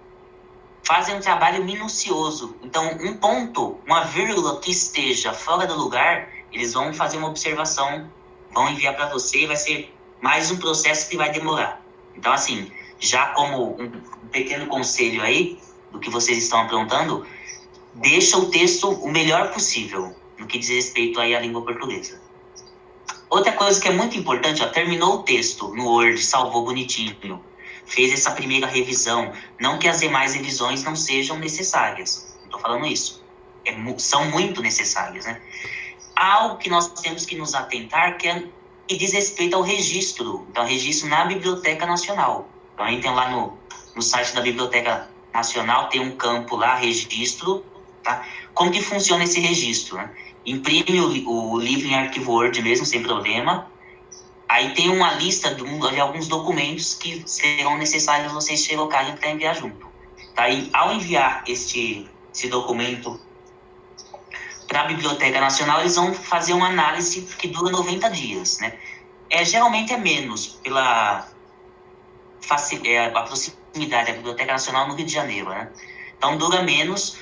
fazem um trabalho minucioso. Então, um ponto, uma vírgula que esteja fora do lugar, eles vão fazer uma observação, vão enviar para você e vai ser mais um processo que vai demorar. Então, assim, já como um pequeno conselho aí, do que vocês estão aprontando, deixa o texto o melhor possível, no que diz respeito aí à língua portuguesa. Outra coisa que é muito importante, ó, terminou o texto no Word, salvou bonitinho, fez essa primeira revisão, não que as demais revisões não sejam necessárias, não estou falando isso, são muito necessárias, né? Há algo que nós temos que nos atentar, que diz respeito ao registro, então registro na Biblioteca Nacional. Então a gente tem lá no site da Biblioteca Nacional, tem um campo lá, registro, tá? Como que funciona esse registro, né? Imprime o livro em arquivo Word mesmo, sem problema. Aí tem uma lista de alguns documentos que serão necessários vocês colocarem para enviar junto. Tá? E ao enviar esse documento para a Biblioteca Nacional, eles vão fazer uma análise que dura 90 dias. Né? Geralmente é menos, pela a proximidade da Biblioteca Nacional no Rio de Janeiro. Né? Então dura menos,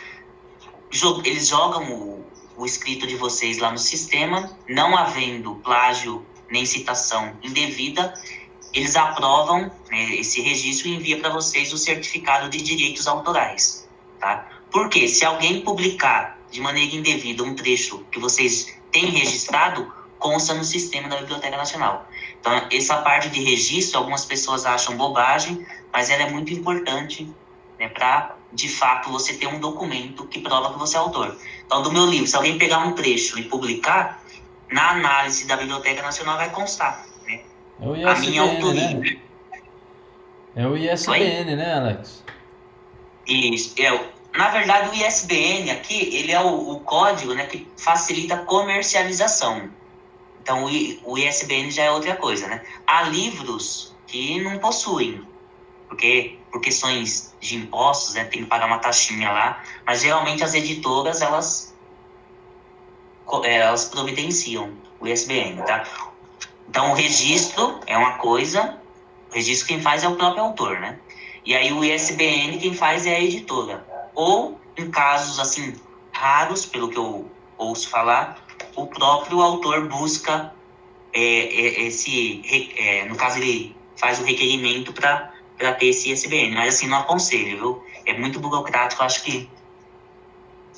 eles jogam o escrito de vocês lá no sistema, não havendo plágio nem citação indevida, eles aprovam, né, esse registro e enviam para vocês o certificado de direitos autorais. Tá? Porque se alguém publicar de maneira indevida um trecho que vocês têm registrado, consta no sistema da Biblioteca Nacional. Então, essa parte de registro, algumas pessoas acham bobagem, mas ela é muito importante, né, para, de fato, você ter um documento que prova que você é autor. Então, do meu livro, se alguém pegar um trecho e publicar, na análise da Biblioteca Nacional vai constar, né? É o ISBN, a minha autoria. Né? É o ISBN, né, Alex? Isso. Na verdade, o ISBN aqui, ele é o código, né, que facilita a comercialização. Então, o ISBN já é outra coisa, né? Há livros que não possuem, porque por questões de impostos, né, tem que pagar uma taxinha lá, mas geralmente as editoras, elas providenciam o ISBN, tá? Então, o registro é uma coisa, o registro quem faz é o próprio autor, né? E aí o ISBN quem faz é a editora. Ou, em casos, assim, raros, pelo que eu ouço falar, o próprio autor busca no caso, ele faz o requerimento para ter esse ISBN. Mas, assim, não aconselho, viu? É muito burocrático, acho que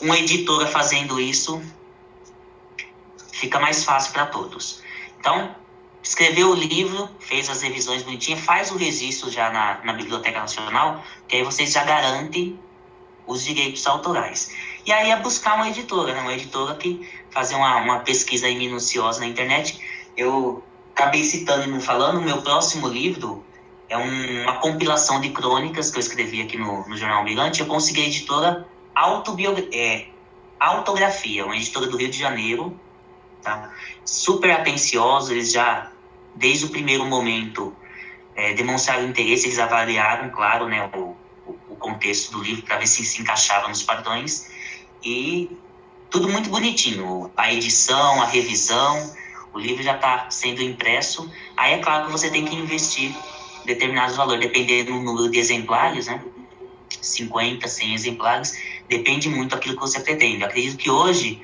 uma editora fazendo isso fica mais fácil para todos. Então, escreveu o livro, fez as revisões bonitinhas, faz o registro já na Biblioteca Nacional, que aí vocês já garantem os direitos autorais. E aí é buscar uma editora, né? Uma editora que fazer uma pesquisa aí minuciosa na internet. Eu acabei citando e não falando, o meu próximo livro é uma compilação de crônicas que eu escrevi aqui no Jornal Mirante. Eu consegui a editora Autografia, uma editora do Rio de Janeiro, tá? Super atenciosa, eles já, desde o primeiro momento, demonstraram interesse, eles avaliaram, claro, né, o contexto do livro para ver se encaixava nos padrões, e tudo muito bonitinho, a edição, a revisão, o livro já está sendo impresso. Aí é claro que você tem que investir determinados valores, dependendo do número de exemplares, né, 50, 100 exemplares, depende muito daquilo que você pretende. Eu acredito que hoje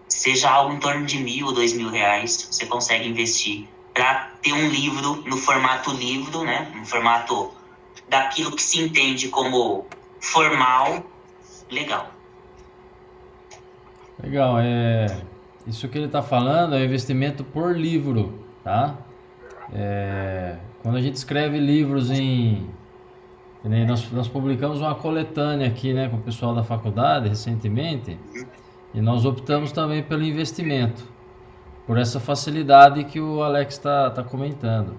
seja algo em torno de R$1.000, R$2.000, você consegue investir para ter um livro no formato livro, né? No formato daquilo que se entende como formal, legal. Legal, isso que ele está falando é investimento por livro, tá? Quando a gente escreve livros nós publicamos uma coletânea aqui, né, com o pessoal da faculdade recentemente, e nós optamos também pelo investimento, por essa facilidade que o Alex está comentando.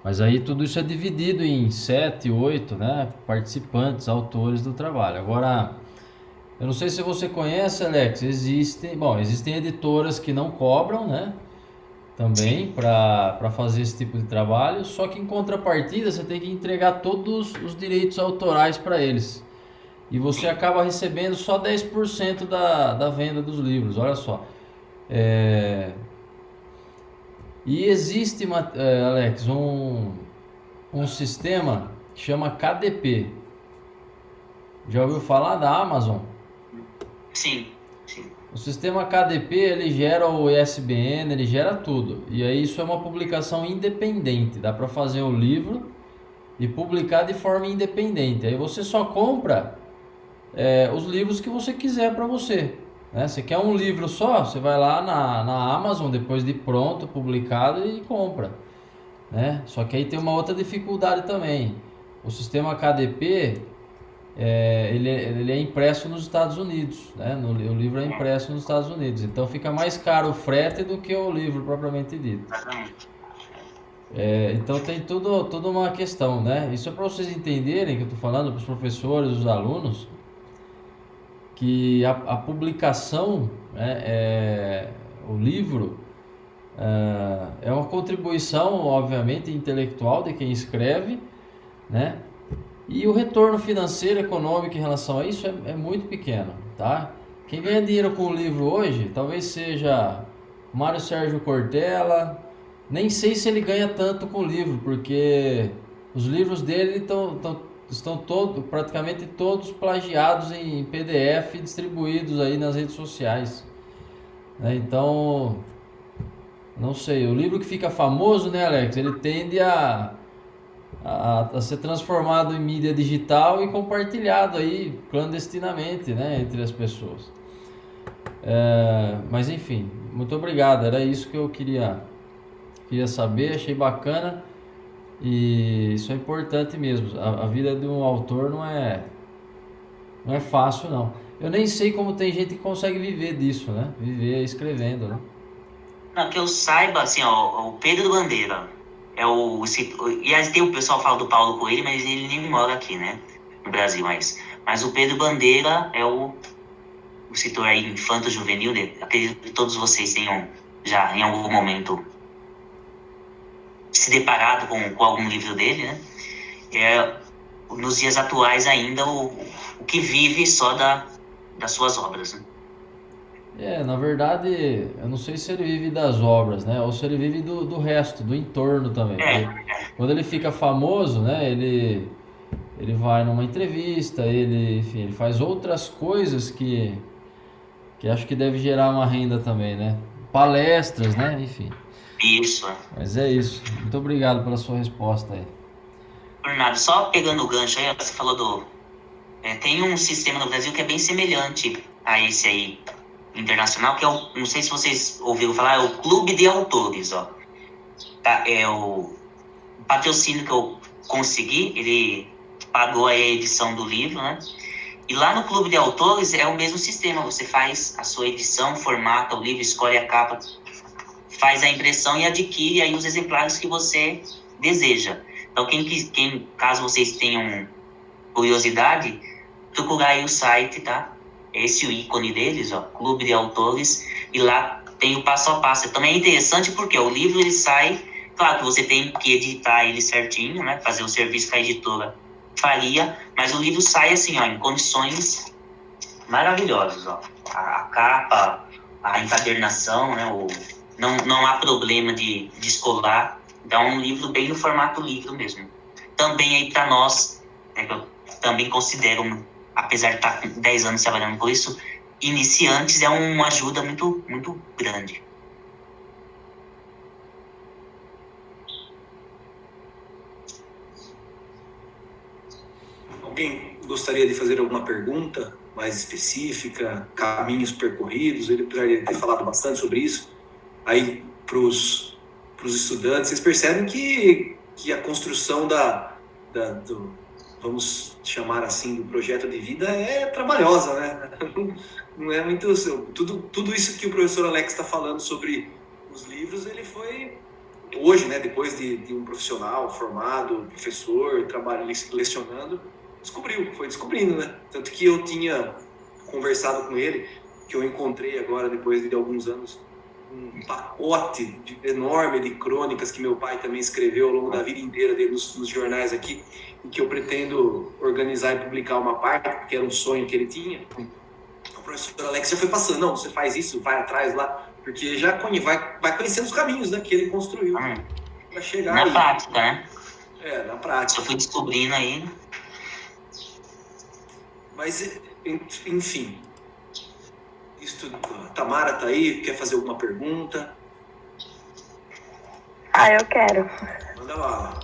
Mas aí tudo isso é dividido em 7, 8, né, participantes, autores do trabalho. Agora, eu não sei se você conhece, Alex, existem editoras que não cobram, né? também para fazer esse tipo de trabalho, só que em contrapartida você tem que entregar todos os direitos autorais para eles. E você acaba recebendo só 10% da venda dos livros, olha só. E existe, Alex, um sistema que chama KDP. Já ouviu falar da Amazon? Sim. O sistema KDP, ele gera o ISBN, ele gera tudo. E aí isso é uma publicação independente. Dá para fazer o livro e publicar de forma independente. Aí você só compra os livros que você quiser para você. Né? Você quer um livro só, você vai lá na Amazon, depois de pronto, publicado, e compra. Né? Só que aí tem uma outra dificuldade também. O sistema KDP... ele é impresso nos Estados Unidos, né? O livro é impresso nos Estados Unidos, então fica mais caro o frete do que o livro propriamente dito. Então tem toda uma questão, né? Isso é para vocês entenderem que eu estou falando para os professores, os alunos, que a publicação, né, o livro, é uma contribuição, obviamente, intelectual de quem escreve, né? E o retorno financeiro, econômico em relação a isso é muito pequeno, tá? Quem ganha dinheiro com o livro hoje, talvez seja Mário Sérgio Cortella. Nem sei se ele ganha tanto com o livro, porque os livros dele estão praticamente todos plagiados em PDF distribuídos aí nas redes sociais. Então, não sei, o livro que fica famoso, né, Alex? Ele tende a ser transformado em mídia digital e compartilhado aí clandestinamente, né, entre as pessoas. Mas enfim, muito obrigado, era isso que eu queria saber, achei bacana, e isso é importante mesmo. A vida de um autor não é fácil, não. Eu nem sei como tem gente que consegue viver disso, né, viver escrevendo, né. Não, que eu saiba, assim, ó, o Pedro Bandeira e aí tem o pessoal fala do Paulo Coelho, mas ele nem mora aqui, né, no Brasil, mas o Pedro Bandeira é o escritor aí infanto-juvenil, né? Acredito que todos vocês tenham já em algum momento se deparado com algum livro dele, né? Nos dias atuais ainda o que vive só das suas obras, né? Na verdade, eu não sei se ele vive das obras, né? Ou se ele vive do resto, do entorno também. Quando ele fica famoso, né? Ele vai numa entrevista, enfim, ele faz outras coisas que acho que deve gerar uma renda também, né? Palestras, né? Enfim. Isso. Mas é isso. Muito obrigado pela sua resposta aí. Por nada. Só pegando o gancho aí, você falou tem um sistema no Brasil que é bem semelhante a esse aí, internacional, que não sei se vocês ouviram falar, é o Clube de Autores, ó. Tá, o patrocínio que eu consegui, ele pagou a edição do livro, né? E lá no Clube de Autores é o mesmo sistema, você faz a sua edição, formata o livro, escolhe a capa, faz a impressão e adquire aí os exemplares que você deseja. Então, caso vocês tenham curiosidade, procurar aí o site, tá? Esse é o ícone deles, ó, Clube de Autores, e lá tem o passo a passo. Também é interessante porque o livro ele sai, claro que você tem que editar ele certinho, né, fazer o serviço que a editora faria, mas o livro sai assim, ó, em condições maravilhosas, ó. A capa, a encadernação, né, não há problema de descolar, então é um livro bem no formato livro mesmo. Também aí para nós, que eu também considero, apesar de estar com 10 anos trabalhando com isso, iniciantes, é uma ajuda muito, muito grande. Alguém gostaria de fazer alguma pergunta mais específica, caminhos percorridos? Ele precisaria ter falado bastante sobre isso. Aí, para os estudantes, vocês percebem que a construção do, vamos chamar assim, do projeto de vida é trabalhosa, né? Não é muito... Tudo isso que o professor Alex está falando sobre os livros, ele foi... Hoje, né, depois de um profissional formado, professor, trabalhando, lecionando, foi descobrindo, né? Tanto que eu tinha conversado com ele, que eu encontrei agora, depois de alguns anos, um pacote enorme de crônicas que meu pai também escreveu ao longo da vida inteira dele nos jornais aqui, e que eu pretendo organizar e publicar uma parte, porque era um sonho que ele tinha. O professor Alex já foi passando, não, você faz isso, vai atrás lá, porque já vai conhecendo os caminhos, né, que ele construiu para chegar na aí. prática, né? Na prática. Eu fui descobrindo aí. Mas, enfim, a Tamara tá aí, quer fazer alguma pergunta? Eu quero. Manda lá.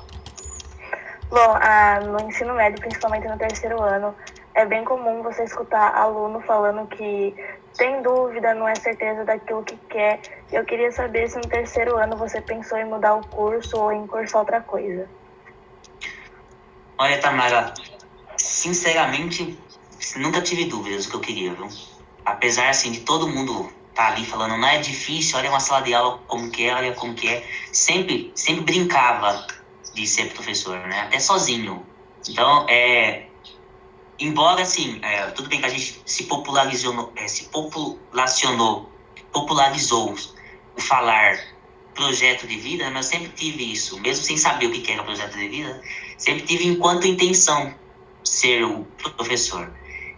Bom, no ensino médio, principalmente no terceiro ano, é bem comum você escutar aluno falando que tem dúvida, não é certeza daquilo que quer. Eu queria saber se no terceiro ano você pensou em mudar o curso ou em cursar outra coisa. Olha, Tamara, sinceramente, nunca tive dúvidas do que eu queria, viu? Apesar, assim, de todo mundo tá ali falando, não é difícil, olha uma sala de aula como que é, olha como que é. Sempre brincava de ser professor, né? Até sozinho. Então, embora, assim, tudo bem que a gente popularizou o falar projeto de vida, mas eu sempre tive isso, mesmo sem saber o que era projeto de vida, sempre tive enquanto intenção ser o professor.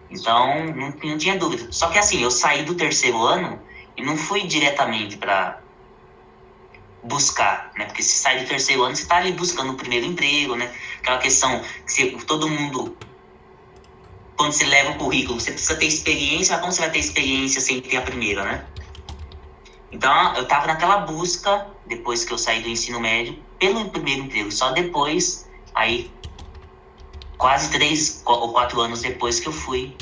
Então, não tinha dúvida. Só que, assim, eu saí do terceiro ano e não fui diretamente para buscar, né? Porque se sai do terceiro ano, você está ali buscando o primeiro emprego, né? Aquela questão que todo mundo, quando você leva o currículo, você precisa ter experiência, mas como você vai ter experiência sem ter a primeira, né? Então, eu estava naquela busca, depois que eu saí do ensino médio, pelo primeiro emprego. Só depois, aí, quase 3 ou 4 anos depois que eu fui,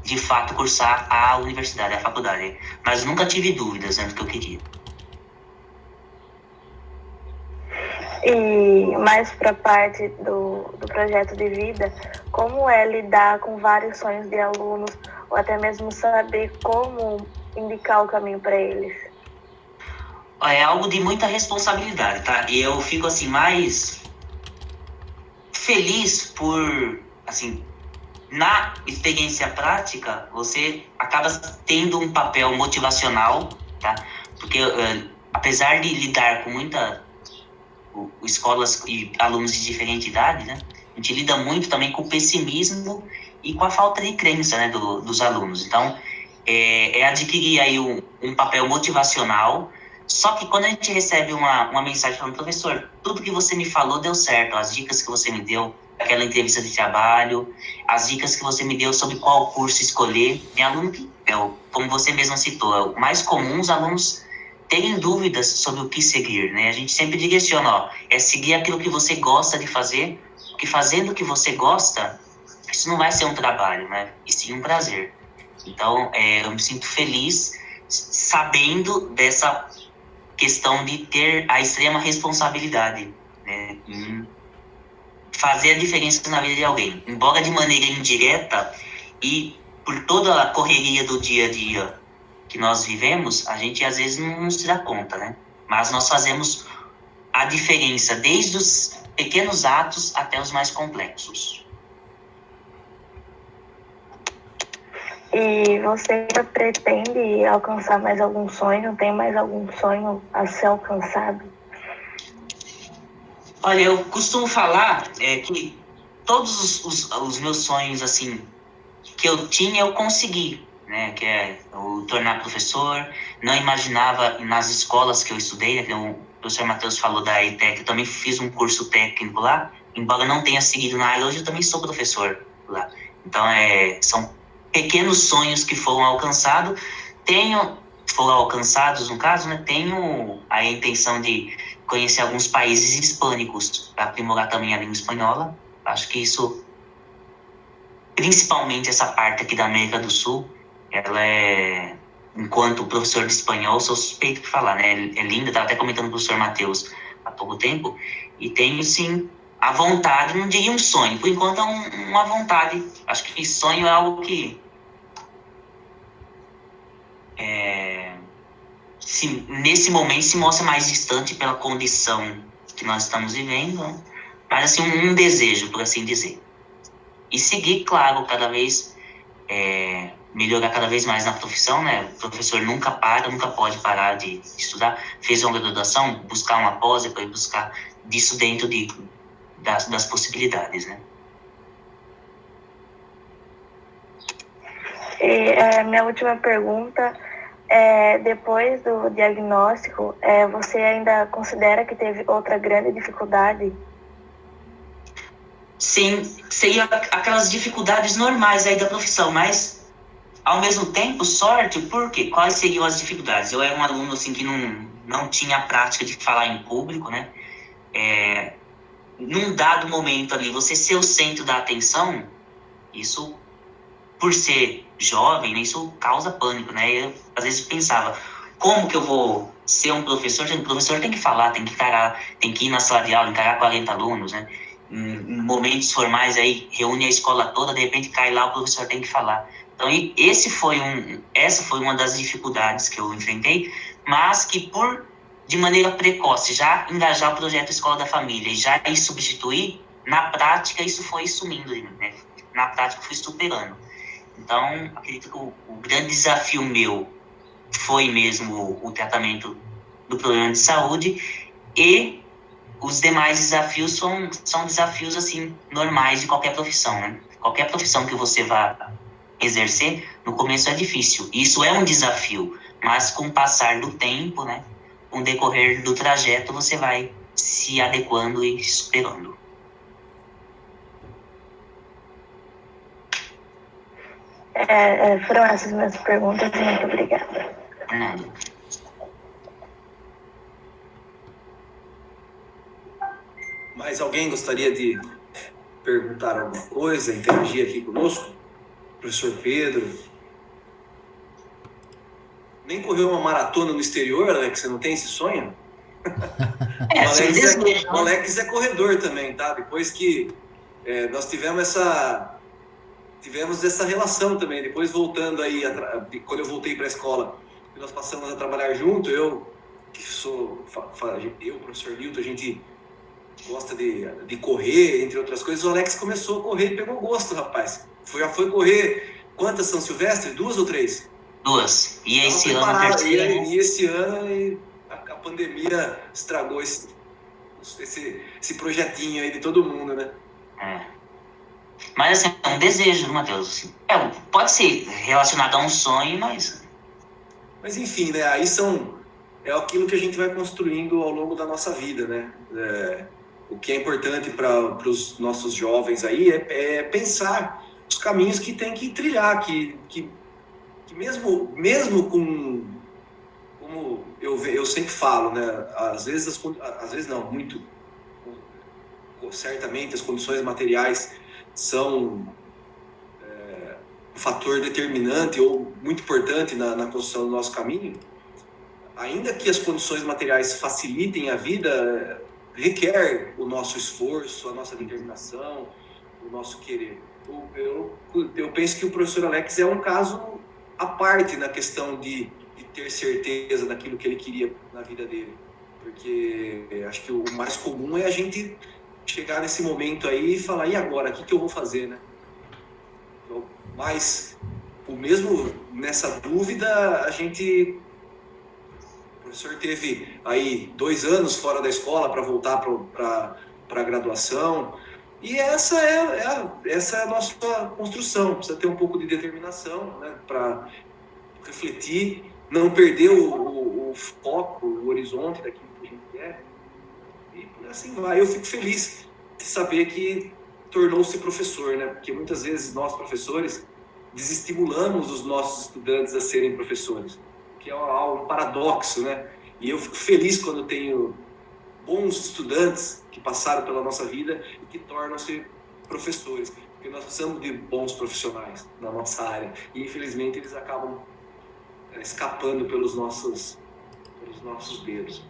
de fato, cursar a universidade, a faculdade. Mas nunca tive dúvidas, né, do que eu queria. E mais para a parte do projeto de vida, como é lidar com vários sonhos de alunos, ou até mesmo saber como indicar o caminho para eles? É algo de muita responsabilidade, tá? E eu fico, assim, mais feliz por, assim, na experiência prática, você acaba tendo um papel motivacional, tá? Porque apesar de lidar com escolas e alunos de diferente idade, né? A gente lida muito também com o pessimismo e com a falta de crença, né, dos alunos. Então, adquirir aí um papel motivacional. Só que quando a gente recebe uma mensagem falando, professor, tudo que você me falou deu certo, as dicas que você me deu, aquela entrevista de trabalho, as dicas que você me deu sobre qual curso escolher. Tem aluno que, como você mesmo citou, é o mais comum os alunos terem dúvidas sobre o que seguir, né? A gente sempre direciona, seguir aquilo que você gosta de fazer, porque fazendo o que você gosta, isso não vai ser um trabalho, né? E sim um prazer. Então, eu me sinto feliz sabendo dessa questão de ter a extrema responsabilidade, né? Em fazer a diferença na vida de alguém. Embora de maneira indireta e por toda a correria do dia a dia que nós vivemos, a gente às vezes não se dá conta, né? Mas nós fazemos a diferença desde os pequenos atos até os mais complexos. E você pretende alcançar mais algum sonho? Tem mais algum sonho a ser alcançado? Olha, eu costumo falar que todos os meus sonhos, assim, que eu tinha, eu consegui, né? Que é o tornar professor. Não imaginava nas escolas que eu estudei, né? O professor Matheus falou da ETEC, eu também fiz um curso técnico lá, embora não tenha seguido na área, hoje eu também sou professor lá. Então, são pequenos sonhos que foram alcançados. Foram alcançados, no caso, né? Tenho a intenção de conhecer alguns países hispânicos para aprimorar também a língua espanhola. Acho que isso, principalmente essa parte aqui da América do Sul, ela enquanto professor de espanhol, sou suspeito de falar, né? É linda, estava até comentando com o professor Matheus há pouco tempo, e tenho, sim, a vontade, não diria um sonho, por enquanto é uma vontade. Acho que sonho é algo que nesse momento se mostra mais distante pela condição que nós estamos vivendo, né? Mas assim, um desejo, por assim dizer. E seguir, claro, cada vez melhorar cada vez mais na profissão, né? O professor nunca pode parar de estudar. Fez uma graduação, buscar uma pós, depois buscar disso dentro das possibilidades, né? E minha última pergunta depois do diagnóstico, você ainda considera que teve outra grande dificuldade? Sim, seria aquelas dificuldades normais aí da profissão, mas ao mesmo tempo, sorte, por quê? Quais seriam as dificuldades? Eu era um aluno assim que não tinha a prática de falar em público, né? Num dado momento ali, você ser o centro da atenção, isso, por ser jovem, né, isso causa pânico, né? Eu, às vezes, pensava, como que eu vou ser um professor? O professor tem que falar, tem que ir na sala de aula, encarar 40 alunos, né? Em momentos formais aí, reúne a escola toda, de repente cai lá, o professor tem que falar. Então, essa foi uma das dificuldades que eu enfrentei, mas que de maneira precoce, já engajar o projeto Escola da Família e já ir substituir, na prática isso foi sumindo, né? Na prática fui superando. Então, acredito que o grande desafio meu foi mesmo o tratamento do problema de saúde, e os demais desafios são desafios, assim, normais de qualquer profissão, né? Qualquer profissão que você vá exercer, no começo é difícil. Isso é um desafio, mas com o passar do tempo, né? Com o decorrer do trajeto, você vai se adequando e superando. Foram essas minhas perguntas. Muito obrigada. Nada. Mais alguém gostaria de perguntar alguma coisa, interagir aqui conosco? Professor Pedro? Nem correu uma maratona no exterior, Alex? Você não tem esse sonho? O Alex é corredor também, tá? Depois que nós tivemos essa relação também. Depois, voltando aí, quando eu voltei para a escola, nós passamos a trabalhar junto. Eu, o professor Lilton, a gente gosta de correr, entre outras coisas. O Alex começou a correr e pegou gosto, rapaz. Já foi correr quantas São Silvestre? 2 ou 3? 2. E então, esse ano a terceira. E esse ano a pandemia estragou esse projetinho aí de todo mundo, né? Mas assim, é um desejo, Matheus. Assim. Pode ser relacionado a um sonho, mas enfim, né? Aí é aquilo que a gente vai construindo ao longo da nossa vida, né? O que é importante para os nossos jovens aí é pensar os caminhos que tem que trilhar, que mesmo com, como eu sempre falo, né? Às vezes não, muito, certamente as condições materiais são um fator determinante ou muito importante na construção do nosso caminho. Ainda que as condições materiais facilitem a vida, requer o nosso esforço, a nossa determinação, o nosso querer. Eu penso que o professor Alex é um caso à parte na questão de ter certeza daquilo que ele queria na vida dele. Porque acho que o mais comum é a gente chegar nesse momento aí e falar, e agora, o que eu vou fazer, né? Mas, mesmo nessa dúvida, o professor teve aí 2 anos fora da escola para voltar para a graduação, e essa é a nossa construção. Precisa ter um pouco de determinação, né, para refletir, não perder o foco, o horizonte daquilo que a gente quer, e por assim vai. Eu fico feliz de saber que tornou-se professor, né? Porque muitas vezes nós, professores, desestimulamos os nossos estudantes a serem professores, que é um paradoxo, né? E eu fico feliz quando tenho bons estudantes que passaram pela nossa vida e que tornam-se professores, porque nós precisamos de bons profissionais na nossa área, e infelizmente eles acabam escapando pelos nossos dedos.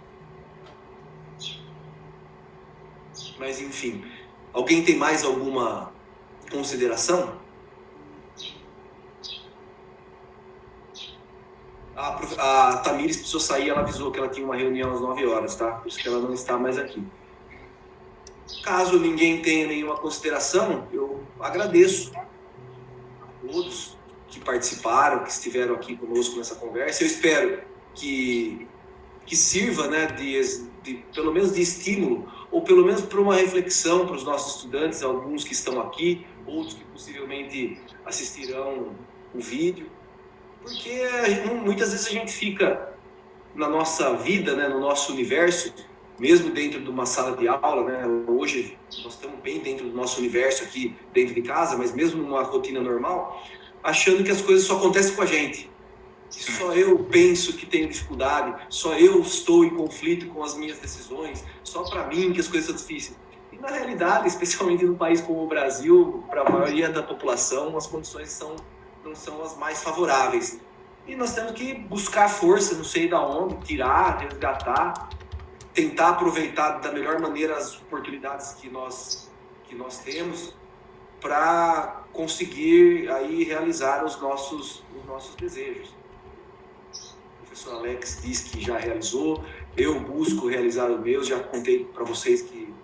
Mas enfim, alguém tem mais alguma consideração? A Tamires precisou sair, ela avisou que ela tinha uma reunião às 9 horas, tá? Por isso que ela não está mais aqui. Caso ninguém tenha nenhuma consideração, eu agradeço a todos que participaram, que estiveram aqui conosco nessa conversa. Eu espero que sirva, né, pelo menos de estímulo, ou pelo menos para uma reflexão para os nossos estudantes, alguns que estão aqui, outros que possivelmente assistirão o vídeo, porque muitas vezes a gente fica na nossa vida, né, no nosso universo, mesmo dentro de uma sala de aula, né, hoje nós estamos bem dentro do nosso universo aqui dentro de casa, mas mesmo numa rotina normal, achando que as coisas só acontecem com a gente. Só eu penso que tenho dificuldade, só eu estou em conflito com as minhas decisões, só para mim que as coisas são difíceis. E na realidade, especialmente num país como o Brasil, para a maioria da população, as condições não são as mais favoráveis. E nós temos que buscar força, não sei de onde, tirar, resgatar, tentar aproveitar da melhor maneira as oportunidades que nós temos para conseguir aí realizar os nossos desejos. O professor Alex diz que já realizou, eu busco realizar os meus, já contei para vocês que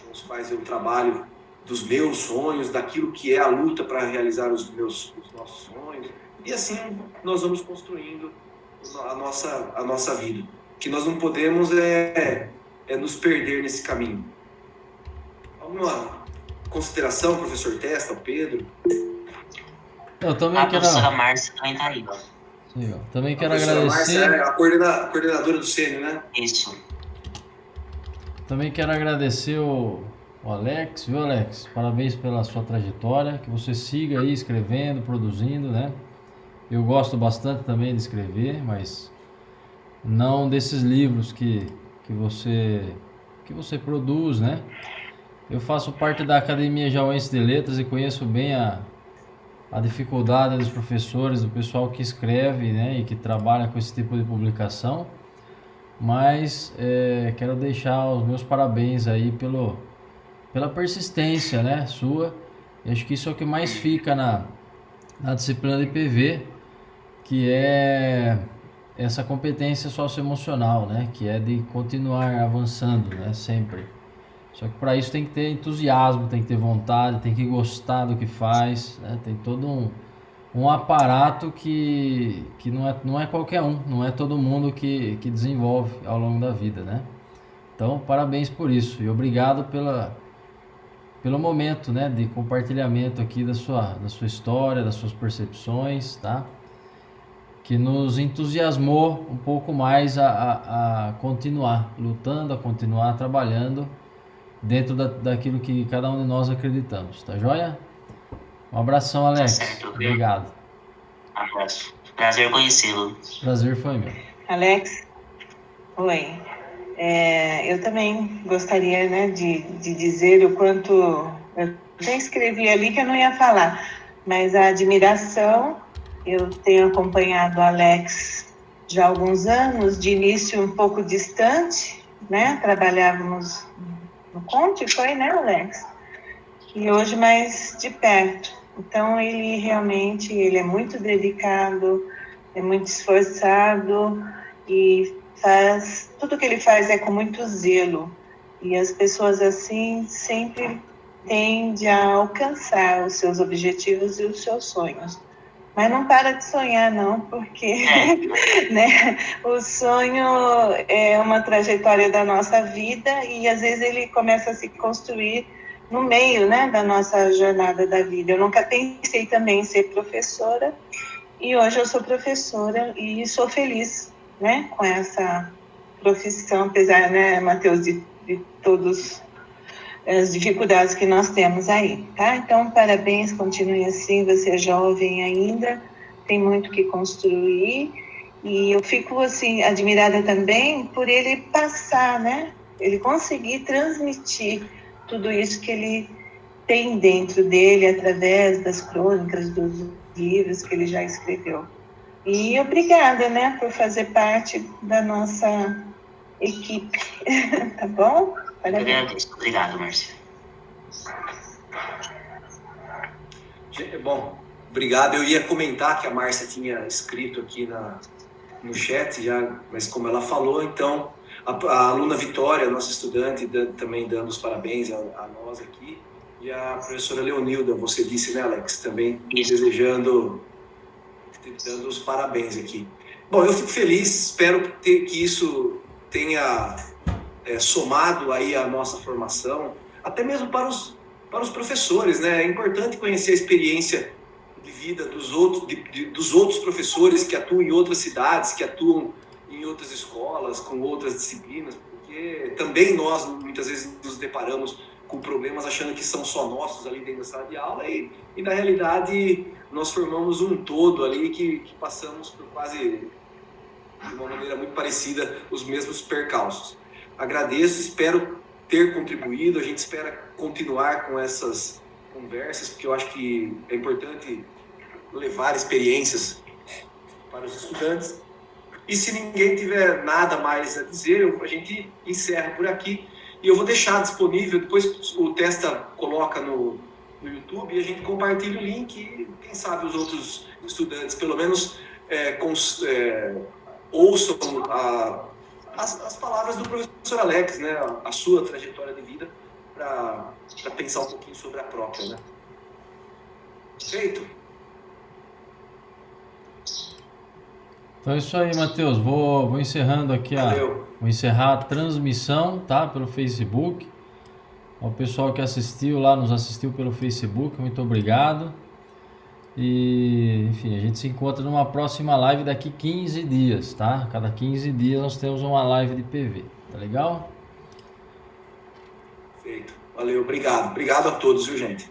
com os quais eu trabalho, dos meus sonhos, daquilo que é a luta para realizar os nossos sonhos, e assim nós vamos construindo a nossa vida. O que nós não podemos é nos perder nesse caminho. Alguma consideração, professor Testa, o Pedro? Eu também A professora Márcia também está aí, ó. Eu também quero A professora agradecer. Márcia é a coordenadora do Sênio, né? Isso. Também quero agradecer o Alex, viu, Alex? Parabéns pela sua trajetória, que você siga aí escrevendo, produzindo, né? Eu gosto bastante também de escrever, mas não desses livros que você produz, né? Eu faço parte da Academia Jauense de Letras e conheço bem a dificuldade dos professores, do pessoal que escreve, né, e que trabalha com esse tipo de publicação, mas quero deixar os meus parabéns aí pela persistência, né, sua. Eu acho que isso é o que mais fica na disciplina de PV, que é essa competência socioemocional, né, que é de continuar avançando, né, sempre. Só que para isso tem que ter entusiasmo, tem que ter vontade, tem que gostar do que faz, né? Tem todo um aparato que não é qualquer um, não é todo mundo que desenvolve ao longo da vida, né? Então, parabéns por isso e obrigado pelo momento, né, de compartilhamento aqui da sua história, das suas percepções, tá? Que nos entusiasmou um pouco mais a continuar lutando, a continuar trabalhando dentro daquilo que cada um de nós acreditamos, tá joia? Um abração, Alex. Tá certo. Obrigado. Abraço. Prazer conhecê-lo. Prazer foi meu. Alex, oi. Eu também gostaria, né, de dizer o quanto eu até escrevi ali que eu não ia falar, mas a admiração. Eu tenho acompanhado o Alex já há alguns anos, de início um pouco distante, né? Trabalhávamos no Conte, foi, né, Alex? E hoje mais de perto. Então, ele é muito dedicado, é muito esforçado e tudo que ele faz é com muito zelo. E as pessoas assim sempre tendem a alcançar os seus objetivos e os seus sonhos. Mas não para de sonhar, não, porque né, o sonho é uma trajetória da nossa vida e às vezes ele começa a se construir no meio, né, da nossa jornada da vida. Eu nunca pensei também em ser professora e hoje eu sou professora e sou feliz, né, com essa profissão, apesar, né, Matheus, de todas as dificuldades que nós temos aí, tá? Então, parabéns, continue assim, você é jovem ainda, tem muito que construir, e eu fico, assim, admirada também por ele passar, né? Ele conseguir transmitir tudo isso que ele tem dentro dele, através das crônicas, dos livros que ele já escreveu. E obrigada, né, por fazer parte da nossa equipe, tá bom? Agradeço. Obrigado, Márcia. Bom, obrigado. Eu ia comentar que a Márcia tinha escrito aqui no chat, já, mas como ela falou, então, a aluna Vitória, nossa estudante, também dando os parabéns a nós aqui, e a professora Leonilda, você disse, né, Alex, também Isso. desejando dando os parabéns aqui. Bom, eu fico feliz, espero que isso tenha somado aí a nossa formação, até mesmo para os professores, né? É importante conhecer a experiência de vida dos outros professores que atuam em outras cidades, que atuam em outras escolas, com outras disciplinas, porque também nós muitas vezes nos deparamos com problemas achando que são só nossos ali dentro da sala de aula e na realidade nós formamos um todo ali que passamos por quase de uma maneira muito parecida os mesmos percalços. Agradeço, espero ter contribuído, a gente espera continuar com essas conversas, porque eu acho que é importante levar experiências para os estudantes. E se ninguém tiver nada mais a dizer, a gente encerra por aqui. E eu vou deixar disponível, depois o Testa coloca no YouTube e a gente compartilha o link e quem sabe os outros estudantes, pelo menos ouçam as palavras do professor Alex, né? A sua trajetória de vida, para pensar um pouquinho sobre a própria, né? Feito? Então é isso aí, Matheus. Vou encerrando aqui vou encerrar a transmissão, tá? Pelo Facebook. O pessoal que assistiu lá, nos assistiu pelo Facebook, muito obrigado. E, enfim, a gente se encontra numa próxima live daqui 15 dias, tá? Cada 15 dias nós temos uma live de PV, tá legal? Feito. Valeu, obrigado. Obrigado a todos, viu, gente?